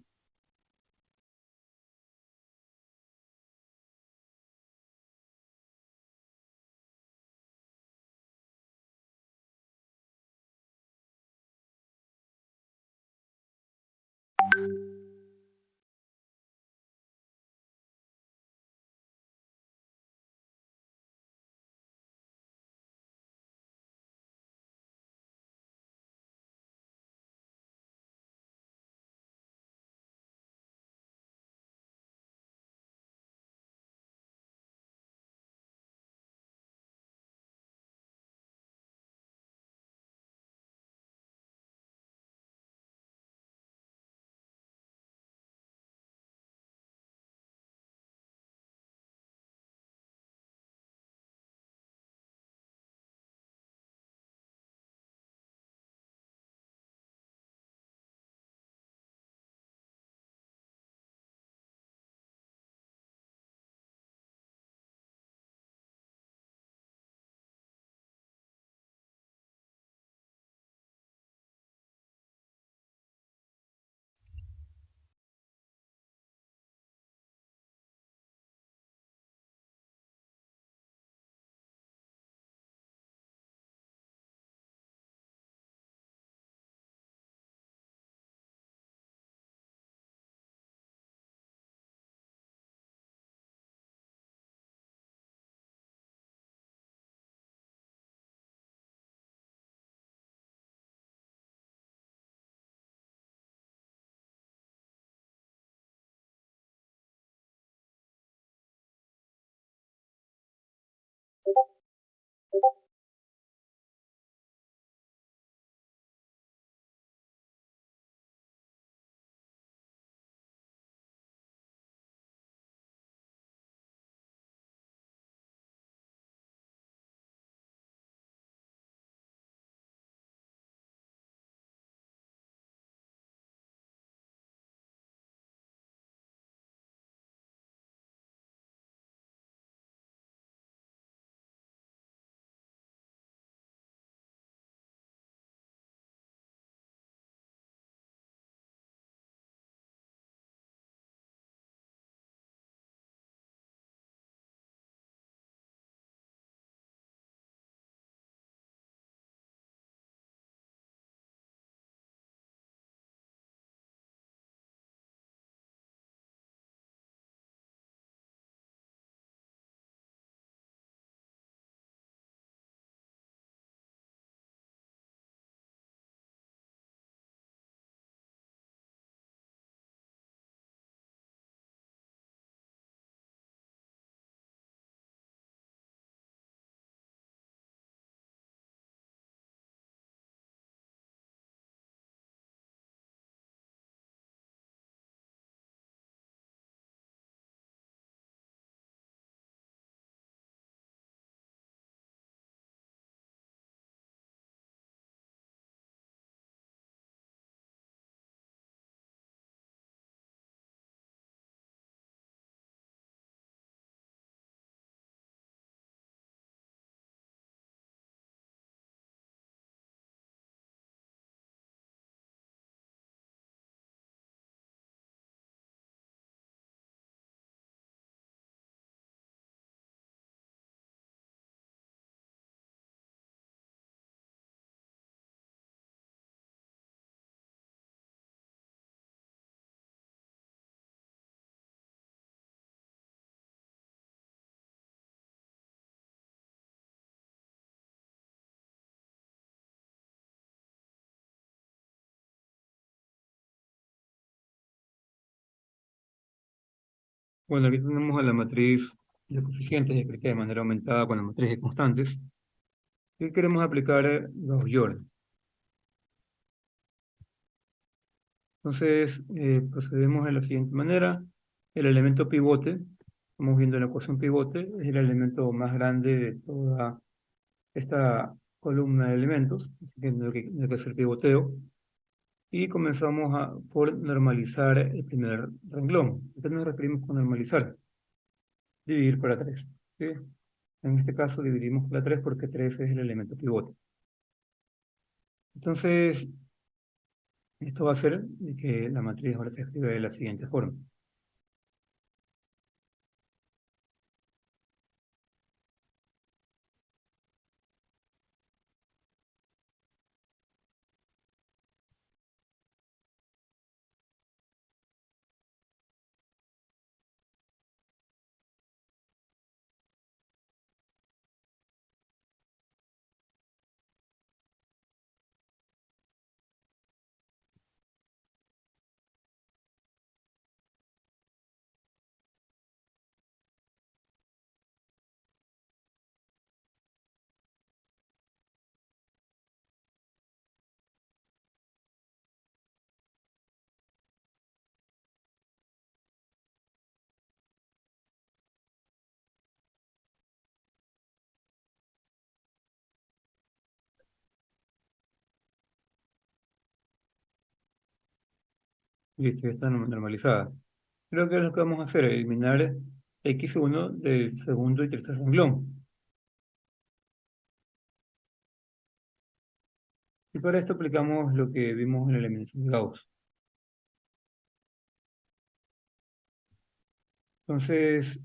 Bueno, aquí tenemos a la matriz de coeficientes escrita de manera aumentada con la matriz de constantes. Y queremos aplicar Gauss-Jordan. Entonces, procedemos de la siguiente manera. El elemento pivote, estamos viendo la ecuación pivote, es el elemento más grande de toda esta columna de elementos, así que no hay que hacer pivoteo. Y comenzamos por normalizar el primer renglón. ¿A qué nos referimos con normalizar? Dividir para 3. ¿Sí? En este caso dividimos por 3 porque 3 es el elemento pivote. Entonces, esto va a hacer que la matriz ahora se escribe de la siguiente forma. Listo, ya está normalizada. Creo que lo que vamos a hacer es eliminar x1 del segundo y tercer renglón. Y para esto aplicamos lo que vimos en la eliminación de Gauss. Entonces,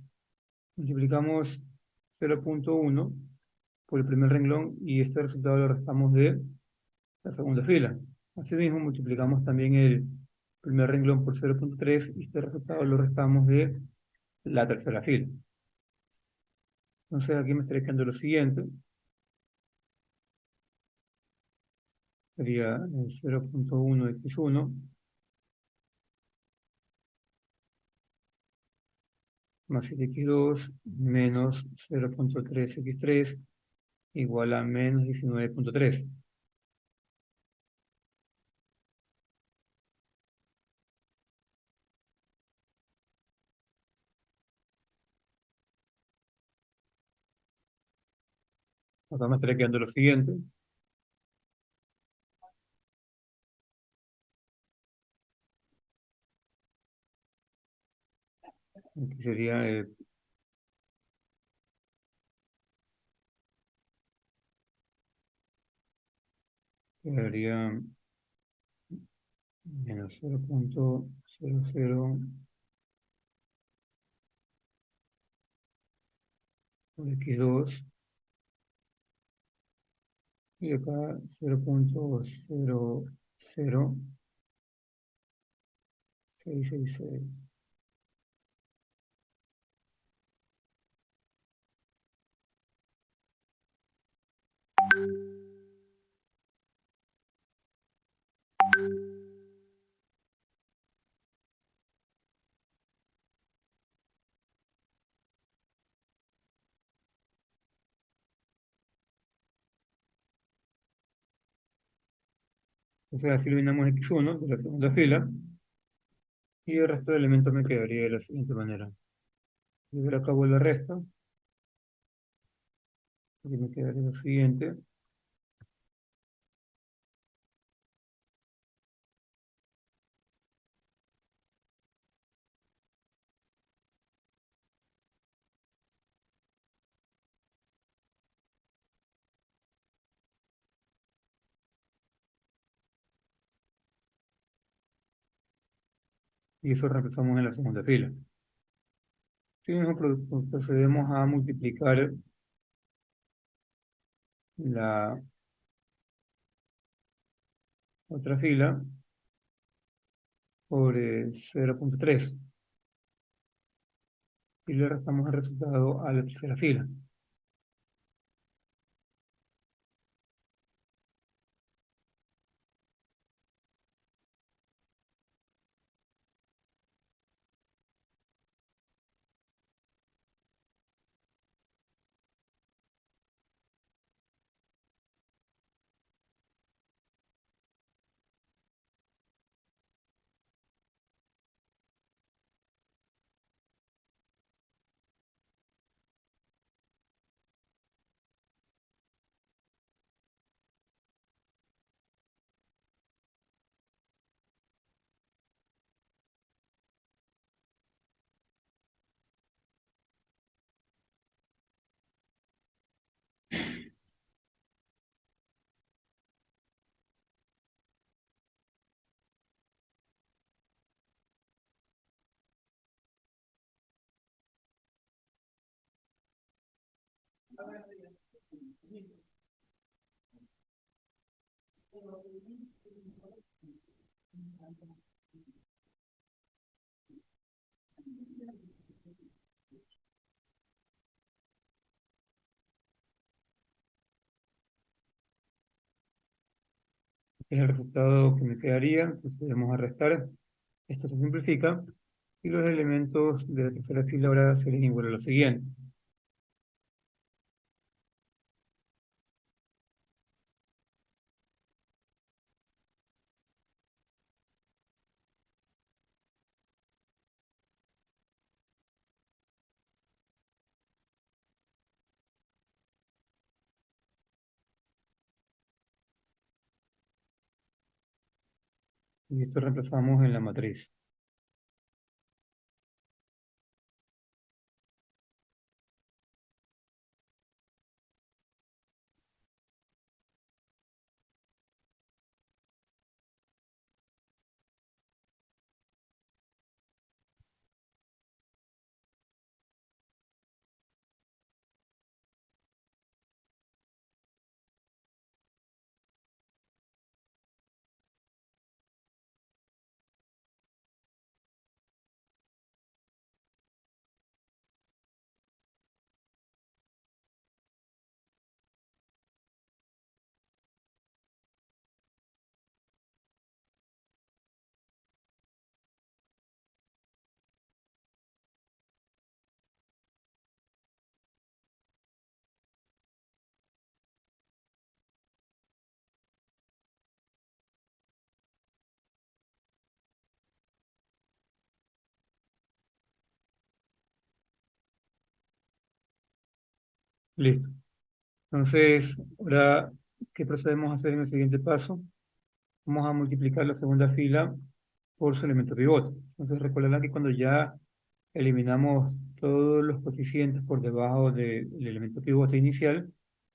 multiplicamos 0,1 por el primer renglón y este resultado lo restamos de la segunda fila. Asimismo, multiplicamos también el primer renglón por 0,3 y este resultado lo restamos de la tercera fila. Entonces aquí me estaría quedando lo siguiente. Sería el 0,1x1 más 7x2 menos 0,3x3 igual a menos 19,3. Acá me estaría quedando lo siguiente, que sería, quedaría menos 0,00 por x2 y acá 0,00666. Entonces así eliminamos x1 de la segunda fila y el resto de elementos me quedaría de la siguiente manera. Llevar a cabo el resto, aquí me quedaría lo siguiente. Y eso reemplazamos en la segunda fila. Si mismo procedemos a multiplicar la otra fila por 0,3 y le restamos el resultado a la tercera fila. Es el resultado que me quedaría. Procedemos a restar. Esto se simplifica. Y los elementos de la tercera fila ahora serían igual a lo siguiente. Y esto reemplazamos en la matriz. Listo. Entonces, ahora, ¿qué procedemos a hacer en el siguiente paso? Vamos a multiplicar la segunda fila por su elemento pivote. Entonces, recordarán que cuando ya eliminamos todos los coeficientes por debajo del elemento pivote inicial,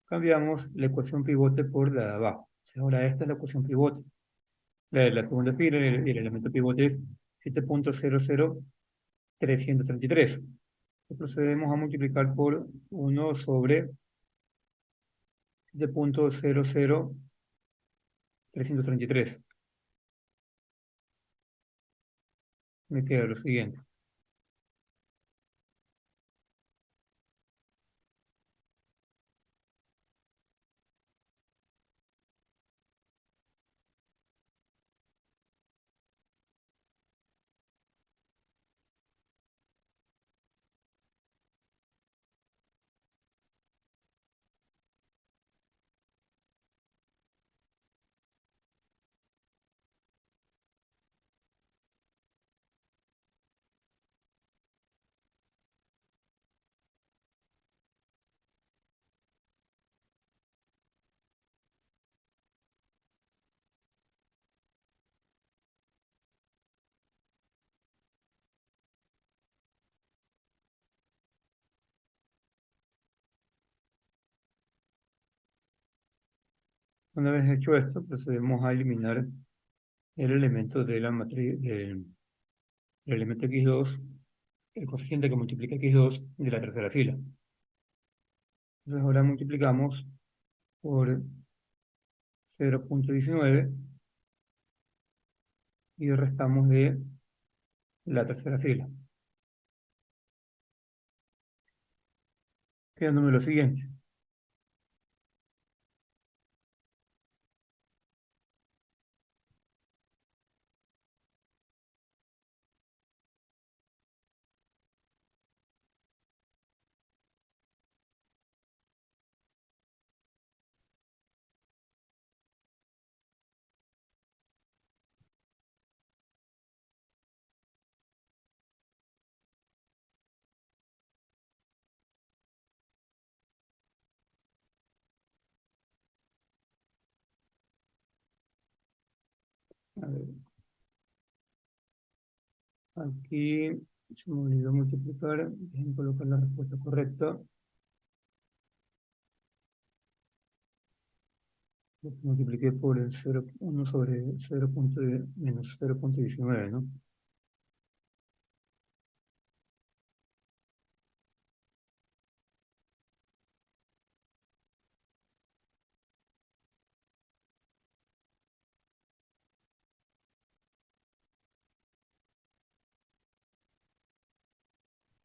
cambiamos la ecuación pivote por la de abajo. Entonces, ahora esta es la ecuación pivote. La de la segunda fila, el elemento pivote es 7.00333. Procedemos a multiplicar por 1 sobre 7.00333. Me queda lo siguiente. Una vez hecho esto, procedemos a eliminar el elemento de la matriz, el elemento x2, el coeficiente que multiplica x2 de la tercera fila. Entonces ahora multiplicamos por 0.19 y restamos de la tercera fila, quedándome lo siguiente. A ver, aquí se me olvidó multiplicar, déjenme colocar la respuesta correcta. Lo multipliqué por el 1 sobre 0. Menos 0.19, ¿no?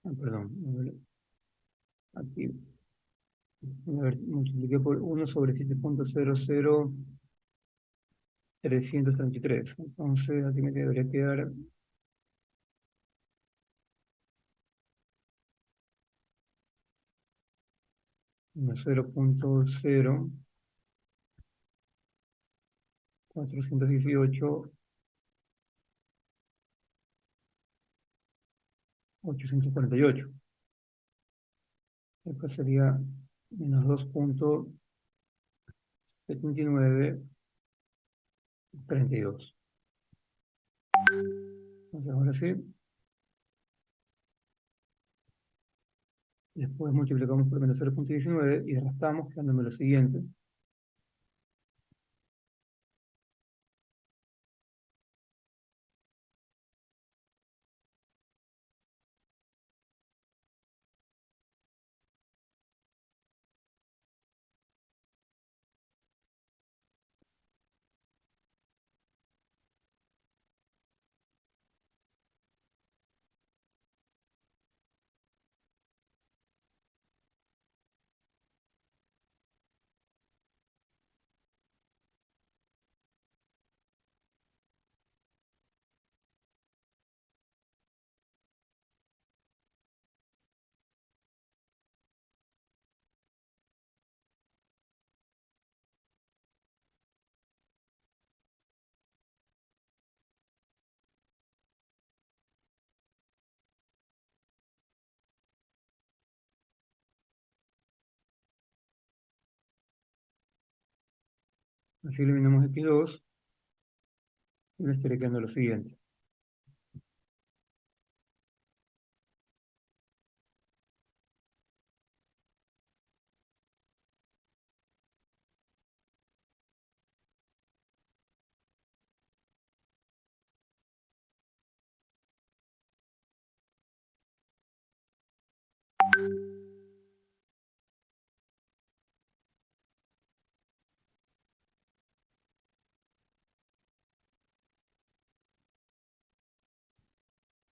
Perdón, a ver, aquí, a ver, multipliqué por 1 sobre 7.00333. Entonces, aquí me debería quedar una 0.041848. Esto sería menos 2.7932. Entonces, ahora sí, después multiplicamos por menos 0.19 y restamos, quedándome lo siguiente. Así eliminamos x2 y me estaría quedando lo siguiente.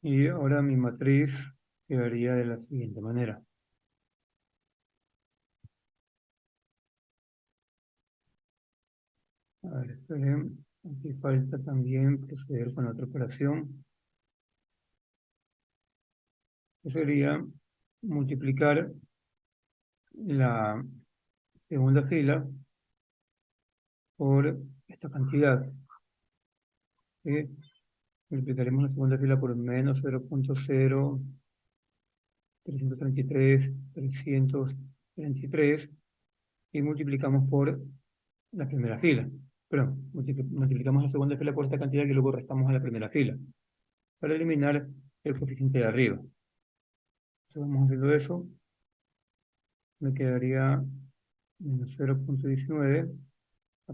Y ahora mi matriz quedaría de la siguiente manera. A ver, esperen, aquí falta también proceder con otra operación, que sería multiplicar la segunda fila por esta cantidad. ¿Sí? Multiplicaremos la segunda fila por menos 0.0333 y multiplicamos por la primera fila. Perdón, multiplicamos la segunda fila por esta cantidad que luego restamos a la primera fila para eliminar el coeficiente de arriba. Entonces vamos haciendo eso. Me quedaría menos 0.19.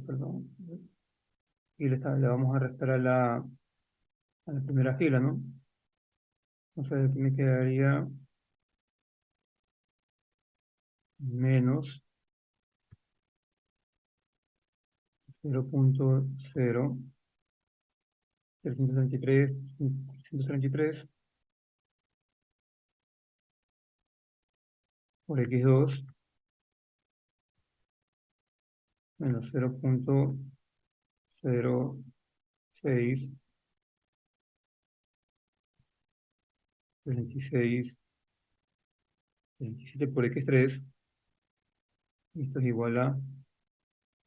Perdón. Y le vamos a restar a la primera fila, ¿no? Entonces aquí me quedaría menos 0.0333 por x2 menos 0.0627 por x3. Esto es igual a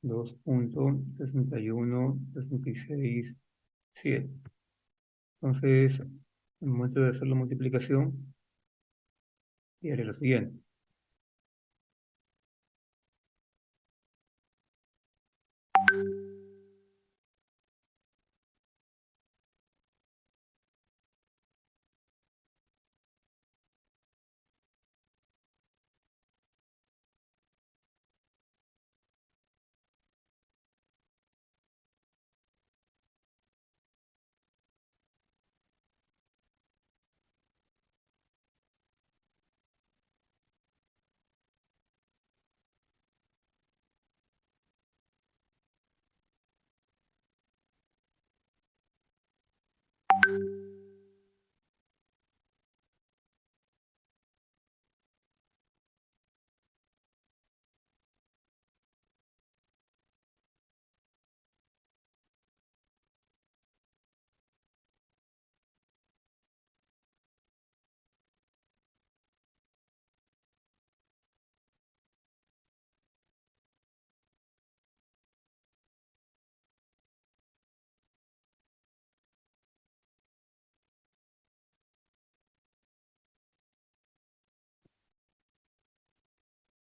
2.61667. Entonces, en el momento de hacer la multiplicación, y haré lo siguiente.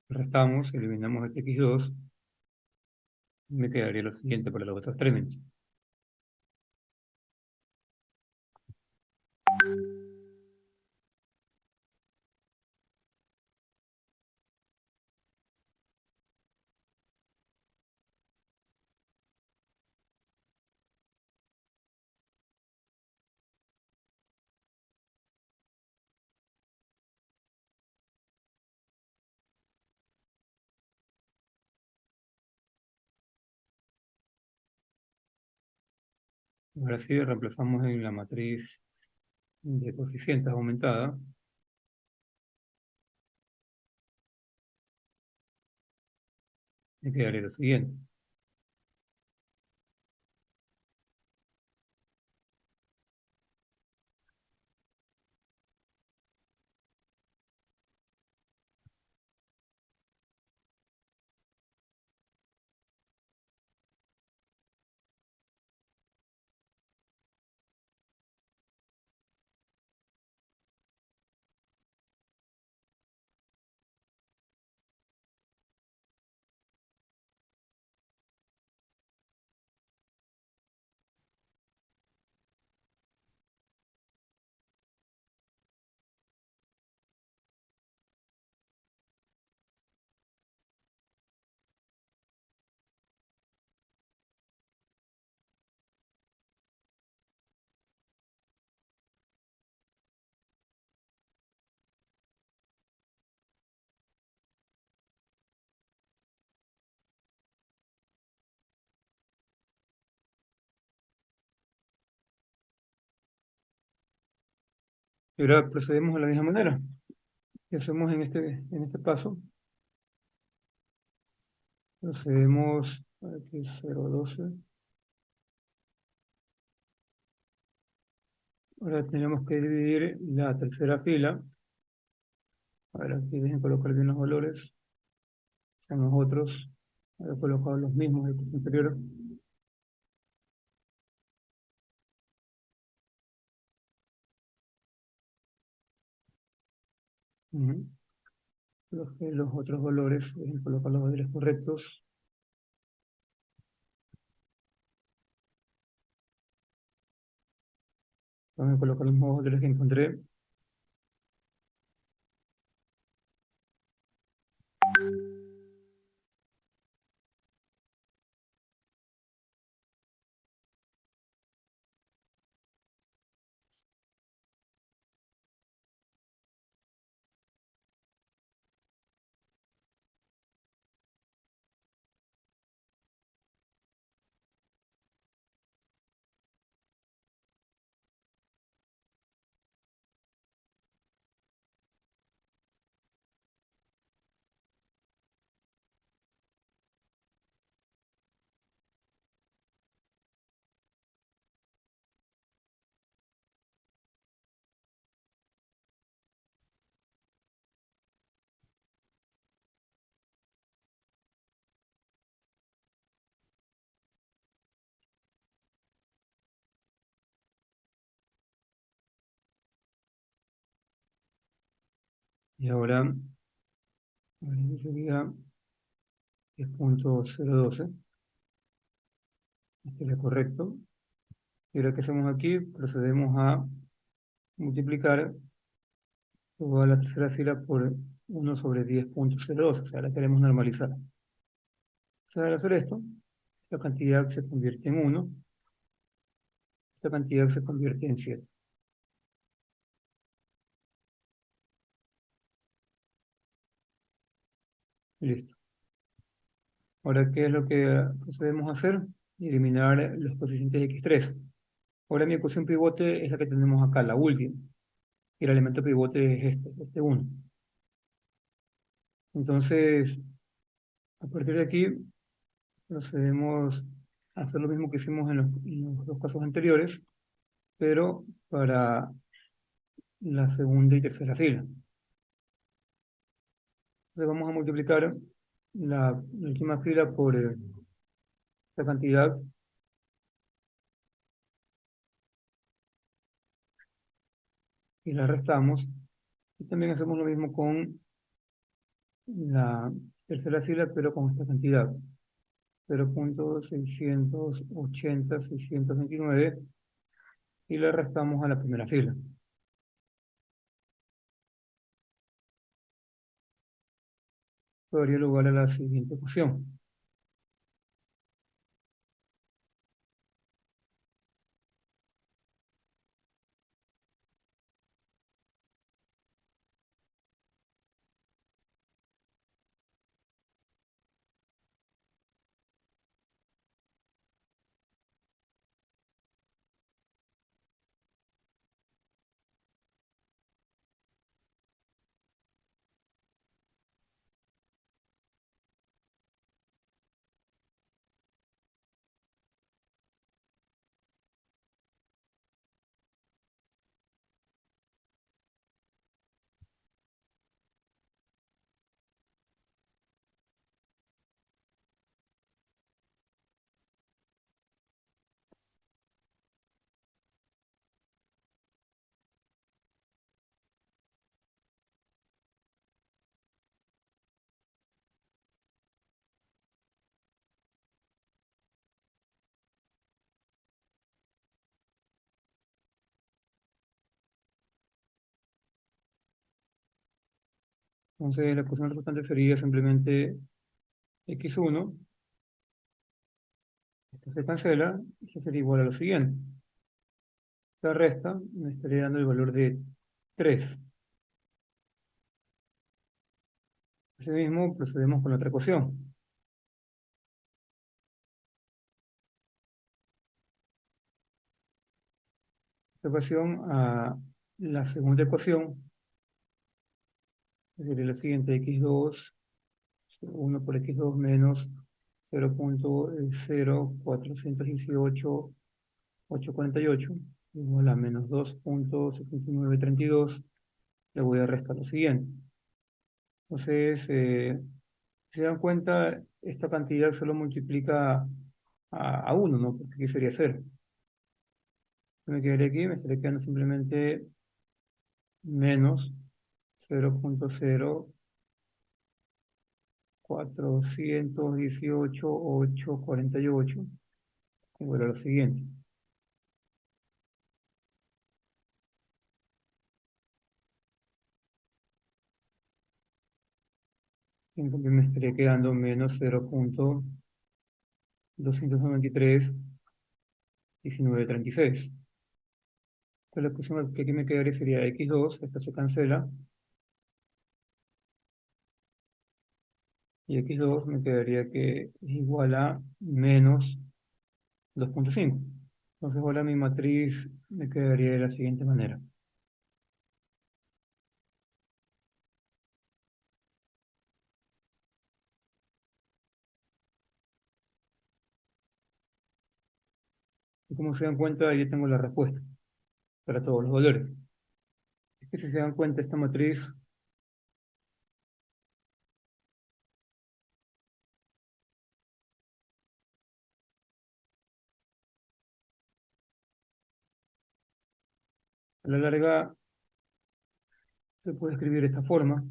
Restamos, eliminamos este x2, me quedaría lo siguiente para los otros términos. Ahora sí, reemplazamos en la matriz de coeficientes aumentada, me quedaría lo siguiente. Y ahora procedemos de la misma manera que hacemos en este paso. Procedemos, aquí es 0,12. Ahora tenemos que dividir la tercera fila. A ver, aquí dejen colocar bien los valores. Sean los otros. He colocado los mismos del curso anterior. Ujú. Los otros valores, dejen colocar los valores correctos. Vamos a colocar los nuevos valores que encontré. Y ahora, a ver, sería 10,012. Este es el correcto. Y ahora que hacemos aquí, procedemos a multiplicar toda la tercera fila por 1/10,02. O sea, la queremos normalizar. O sea, al hacer esto, la cantidad se convierte en 1, esta cantidad se convierte en 7. Listo. Ahora, ¿qué es lo que procedemos a hacer? Eliminar los coeficientes de x3. Ahora mi ecuación pivote es la que tenemos acá, la última. Y el elemento pivote es este 1. Entonces, a partir de aquí, procedemos a hacer lo mismo que hicimos en los dos casos anteriores, pero para la segunda y tercera fila. Entonces vamos a multiplicar la última fila por esta cantidad y la restamos. Y también hacemos lo mismo con la tercera fila, pero con esta cantidad, 0.680.629, y le restamos a la primera fila. Esto daría lugar a la siguiente ecuación. Entonces la ecuación resultante sería simplemente x1, esto se cancela, y esto sería igual a lo siguiente. La resta me estaría dando el valor de 3. Asimismo, procedemos con la otra ecuación. Esta ecuación a la segunda ecuación sería la siguiente: x2, 1 por x2 menos 0.0418.848 igual a menos 2.7932. Le voy a restar lo siguiente. Entonces, si se dan cuenta, esta cantidad solo multiplica a 1, ¿no? Porque aquí sería 0. Me quedaría aquí, me estaría quedando simplemente menos 0.0418.848 igual a lo siguiente. Entonces me estaría quedando menos 0.293.1936. Entonces la ecuación que aquí me quedaría sería x2, esta se cancela, y x2 me quedaría que es igual a menos 2.5. Entonces ahora mi matriz me quedaría de la siguiente manera. Y como se dan cuenta, ya tengo la respuesta para todos los valores. Es que si se dan cuenta, esta matriz a la larga se puede escribir de esta forma.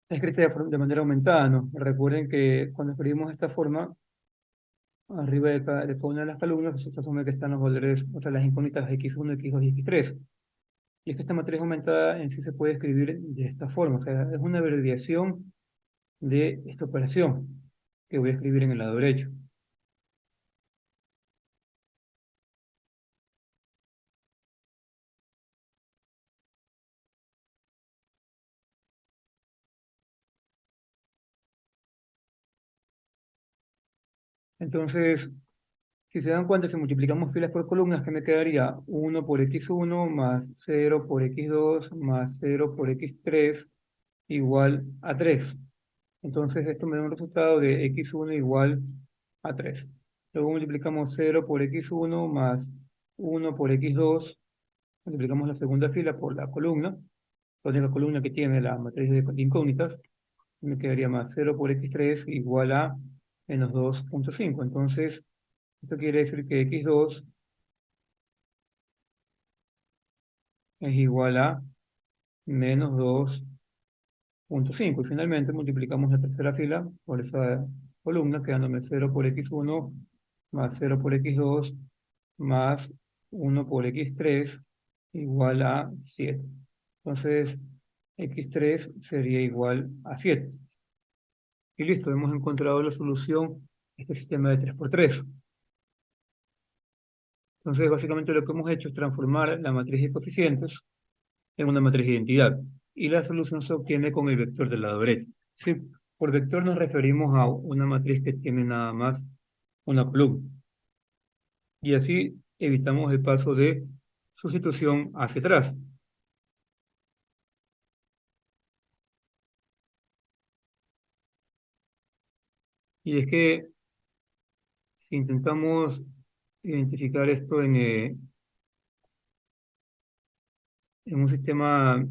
Está escrita de manera aumentada, ¿no? Recuerden que cuando escribimos de esta forma, arriba de cada una de las columnas se asume que están los valores, o sea, las incógnitas x1, x2 y x3. Y es que esta matriz aumentada en sí se puede escribir de esta forma, o sea, es una abreviación de esta operación que voy a escribir en el lado derecho. Entonces, si se dan cuenta, si multiplicamos filas por columnas, ¿qué me quedaría? 1 por x1 más 0 por x2 más 0 por x3 igual a 3. Entonces esto me da un resultado de x1 igual a 3. Luego multiplicamos 0 por x1 más 1 por x2. Multiplicamos la segunda fila por la columna, la única columna que tiene la matriz de incógnitas. Me quedaría más 0 por x3 igual a menos 2.5. Entonces, esto quiere decir que x2 es igual a menos 2,5. Y finalmente multiplicamos la tercera fila por esa columna, quedándome 0 por x1 más 0 por x2 más 1 por x3 igual a 7. Entonces, x3 sería igual a 7. Y listo, hemos encontrado la solución a este sistema de 3 por 3. Entonces, básicamente lo que hemos hecho es transformar la matriz de coeficientes en una matriz de identidad. Y la solución se obtiene con el vector del lado derecho. Sí, por vector nos referimos a una matriz que tiene nada más una columna. Y así evitamos el paso de sustitución hacia atrás. Y es que si intentamos identificar esto en un sistema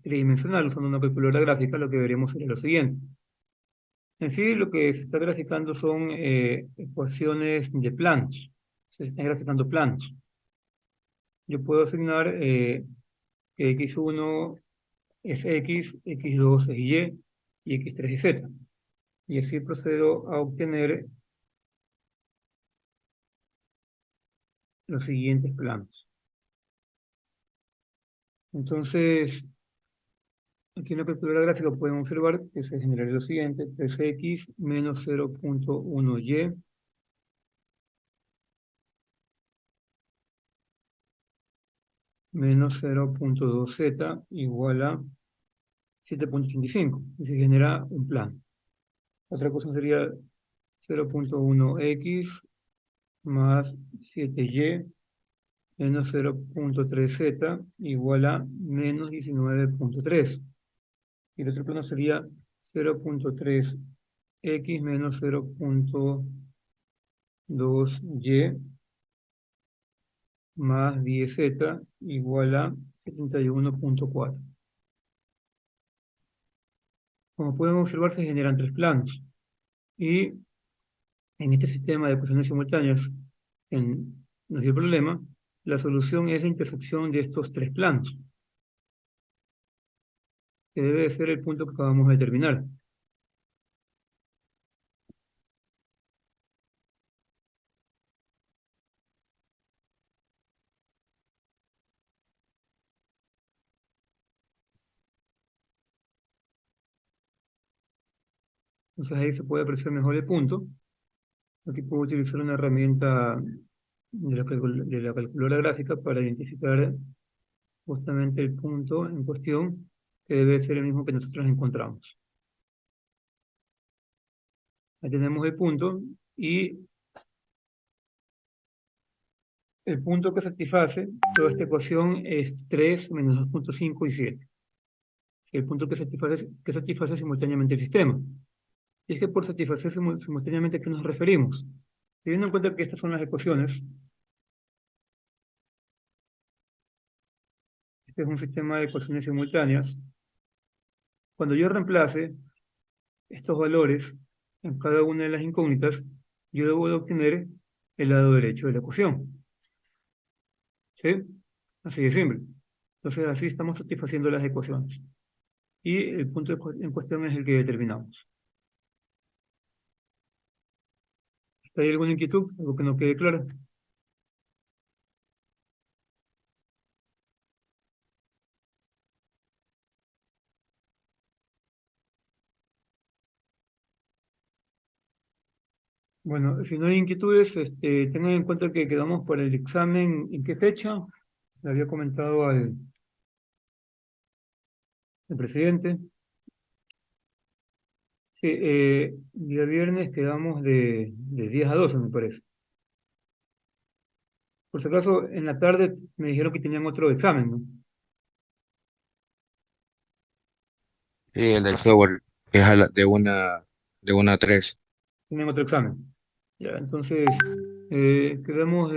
tridimensional usando una calculadora gráfica, lo que veríamos sería lo siguiente. En sí, lo que se está graficando son ecuaciones de planos. Se están graficando planos. Yo puedo asignar que x1 es x, x2 es y x3 es z. Y así procedo a obtener los siguientes planos. Entonces, aquí en la calculadora gráfica pueden observar que se generaría lo siguiente: 3x menos 0,1y menos 0,2z igual a 7,85. Y se genera un plano. Otra cosa sería 0,1x más 7y menos 0,3z igual a menos 19,3. Y el otro plano sería 0,3x menos 0,2y más 10z igual a 71,4. Como pueden observar, se generan tres planos. Y en este sistema de ecuaciones simultáneas nos dio el problema, la solución es la intersección de estos tres planos, que debe de ser el punto que acabamos de determinar. Entonces ahí se puede apreciar mejor el punto. Aquí puedo utilizar una herramienta de la calculadora gráfica para identificar justamente el punto en cuestión, que debe ser el mismo que nosotros encontramos. Ahí tenemos el punto, y el punto que satisface toda esta ecuación es 3 menos 2,5 y 7. El punto que satisface simultáneamente el sistema. Y es que por satisfacer simultáneamente, ¿a qué nos referimos? Teniendo en cuenta que estas son las ecuaciones, este es un sistema de ecuaciones simultáneas. Cuando yo reemplace estos valores en cada una de las incógnitas, yo debo de obtener el lado derecho de la ecuación. ¿Sí? Así de simple. Entonces así estamos satisfaciendo las ecuaciones. Y el punto en cuestión es el que determinamos. ¿Hay alguna inquietud? ¿Algo que no quede claro? Bueno, si no hay inquietudes, tengan en cuenta que quedamos para el examen. ¿En qué fecha? Le había comentado al presidente. Sí, día viernes quedamos de 10 a 12, me parece. Por si acaso, en la tarde me dijeron que tenían otro examen, ¿no? Sí, el del software, que es de una a 3. Tienen otro examen. Ya, entonces, quedamos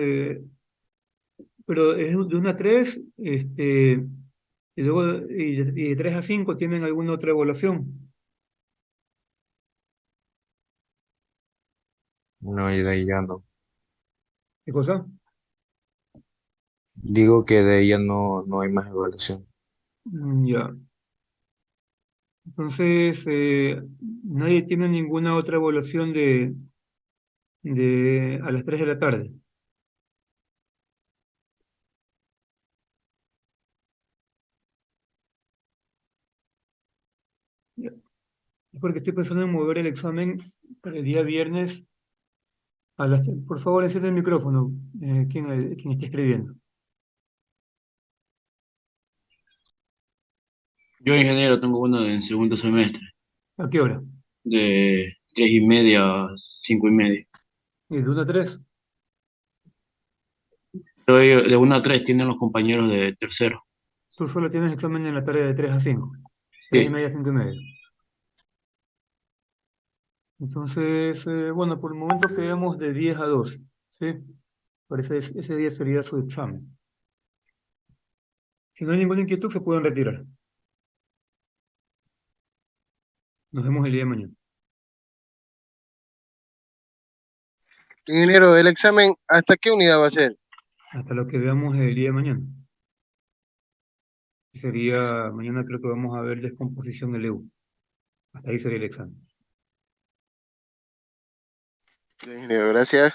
pero es de 1 a 3, y luego y de 3 a 5 tienen alguna otra evaluación. No, y de ahí ya no. ¿Qué cosa? Digo que de ella no hay más evaluación. Ya. Entonces, nadie tiene ninguna otra evaluación de a las 3 de la tarde. Ya. Es porque estoy pensando en mover el examen para el día viernes a las... Por favor, enciende el micrófono, quien esté escribiendo. Yo, ingeniero, tengo uno en segundo semestre, ¿A qué hora? de 3:30 a 5:30. ¿De 1 a 3? Pero de 1 a 3 tienen los compañeros de tercero. Tú solo tienes examen en la tarde de 3 a 5. 3 y Sí, media, 5 y media. Entonces, bueno, por el momento quedamos de 10 a 12. ¿Sí? Por ese día sería su examen. Si no hay ninguna inquietud, se pueden retirar. Nos vemos el día de mañana. Ingeniero, el examen, ¿hasta qué unidad va a ser? Hasta lo que veamos el día de mañana. Sería, mañana creo que vamos a ver descomposición del EU. Hasta ahí sería el examen. Ingeniero, gracias.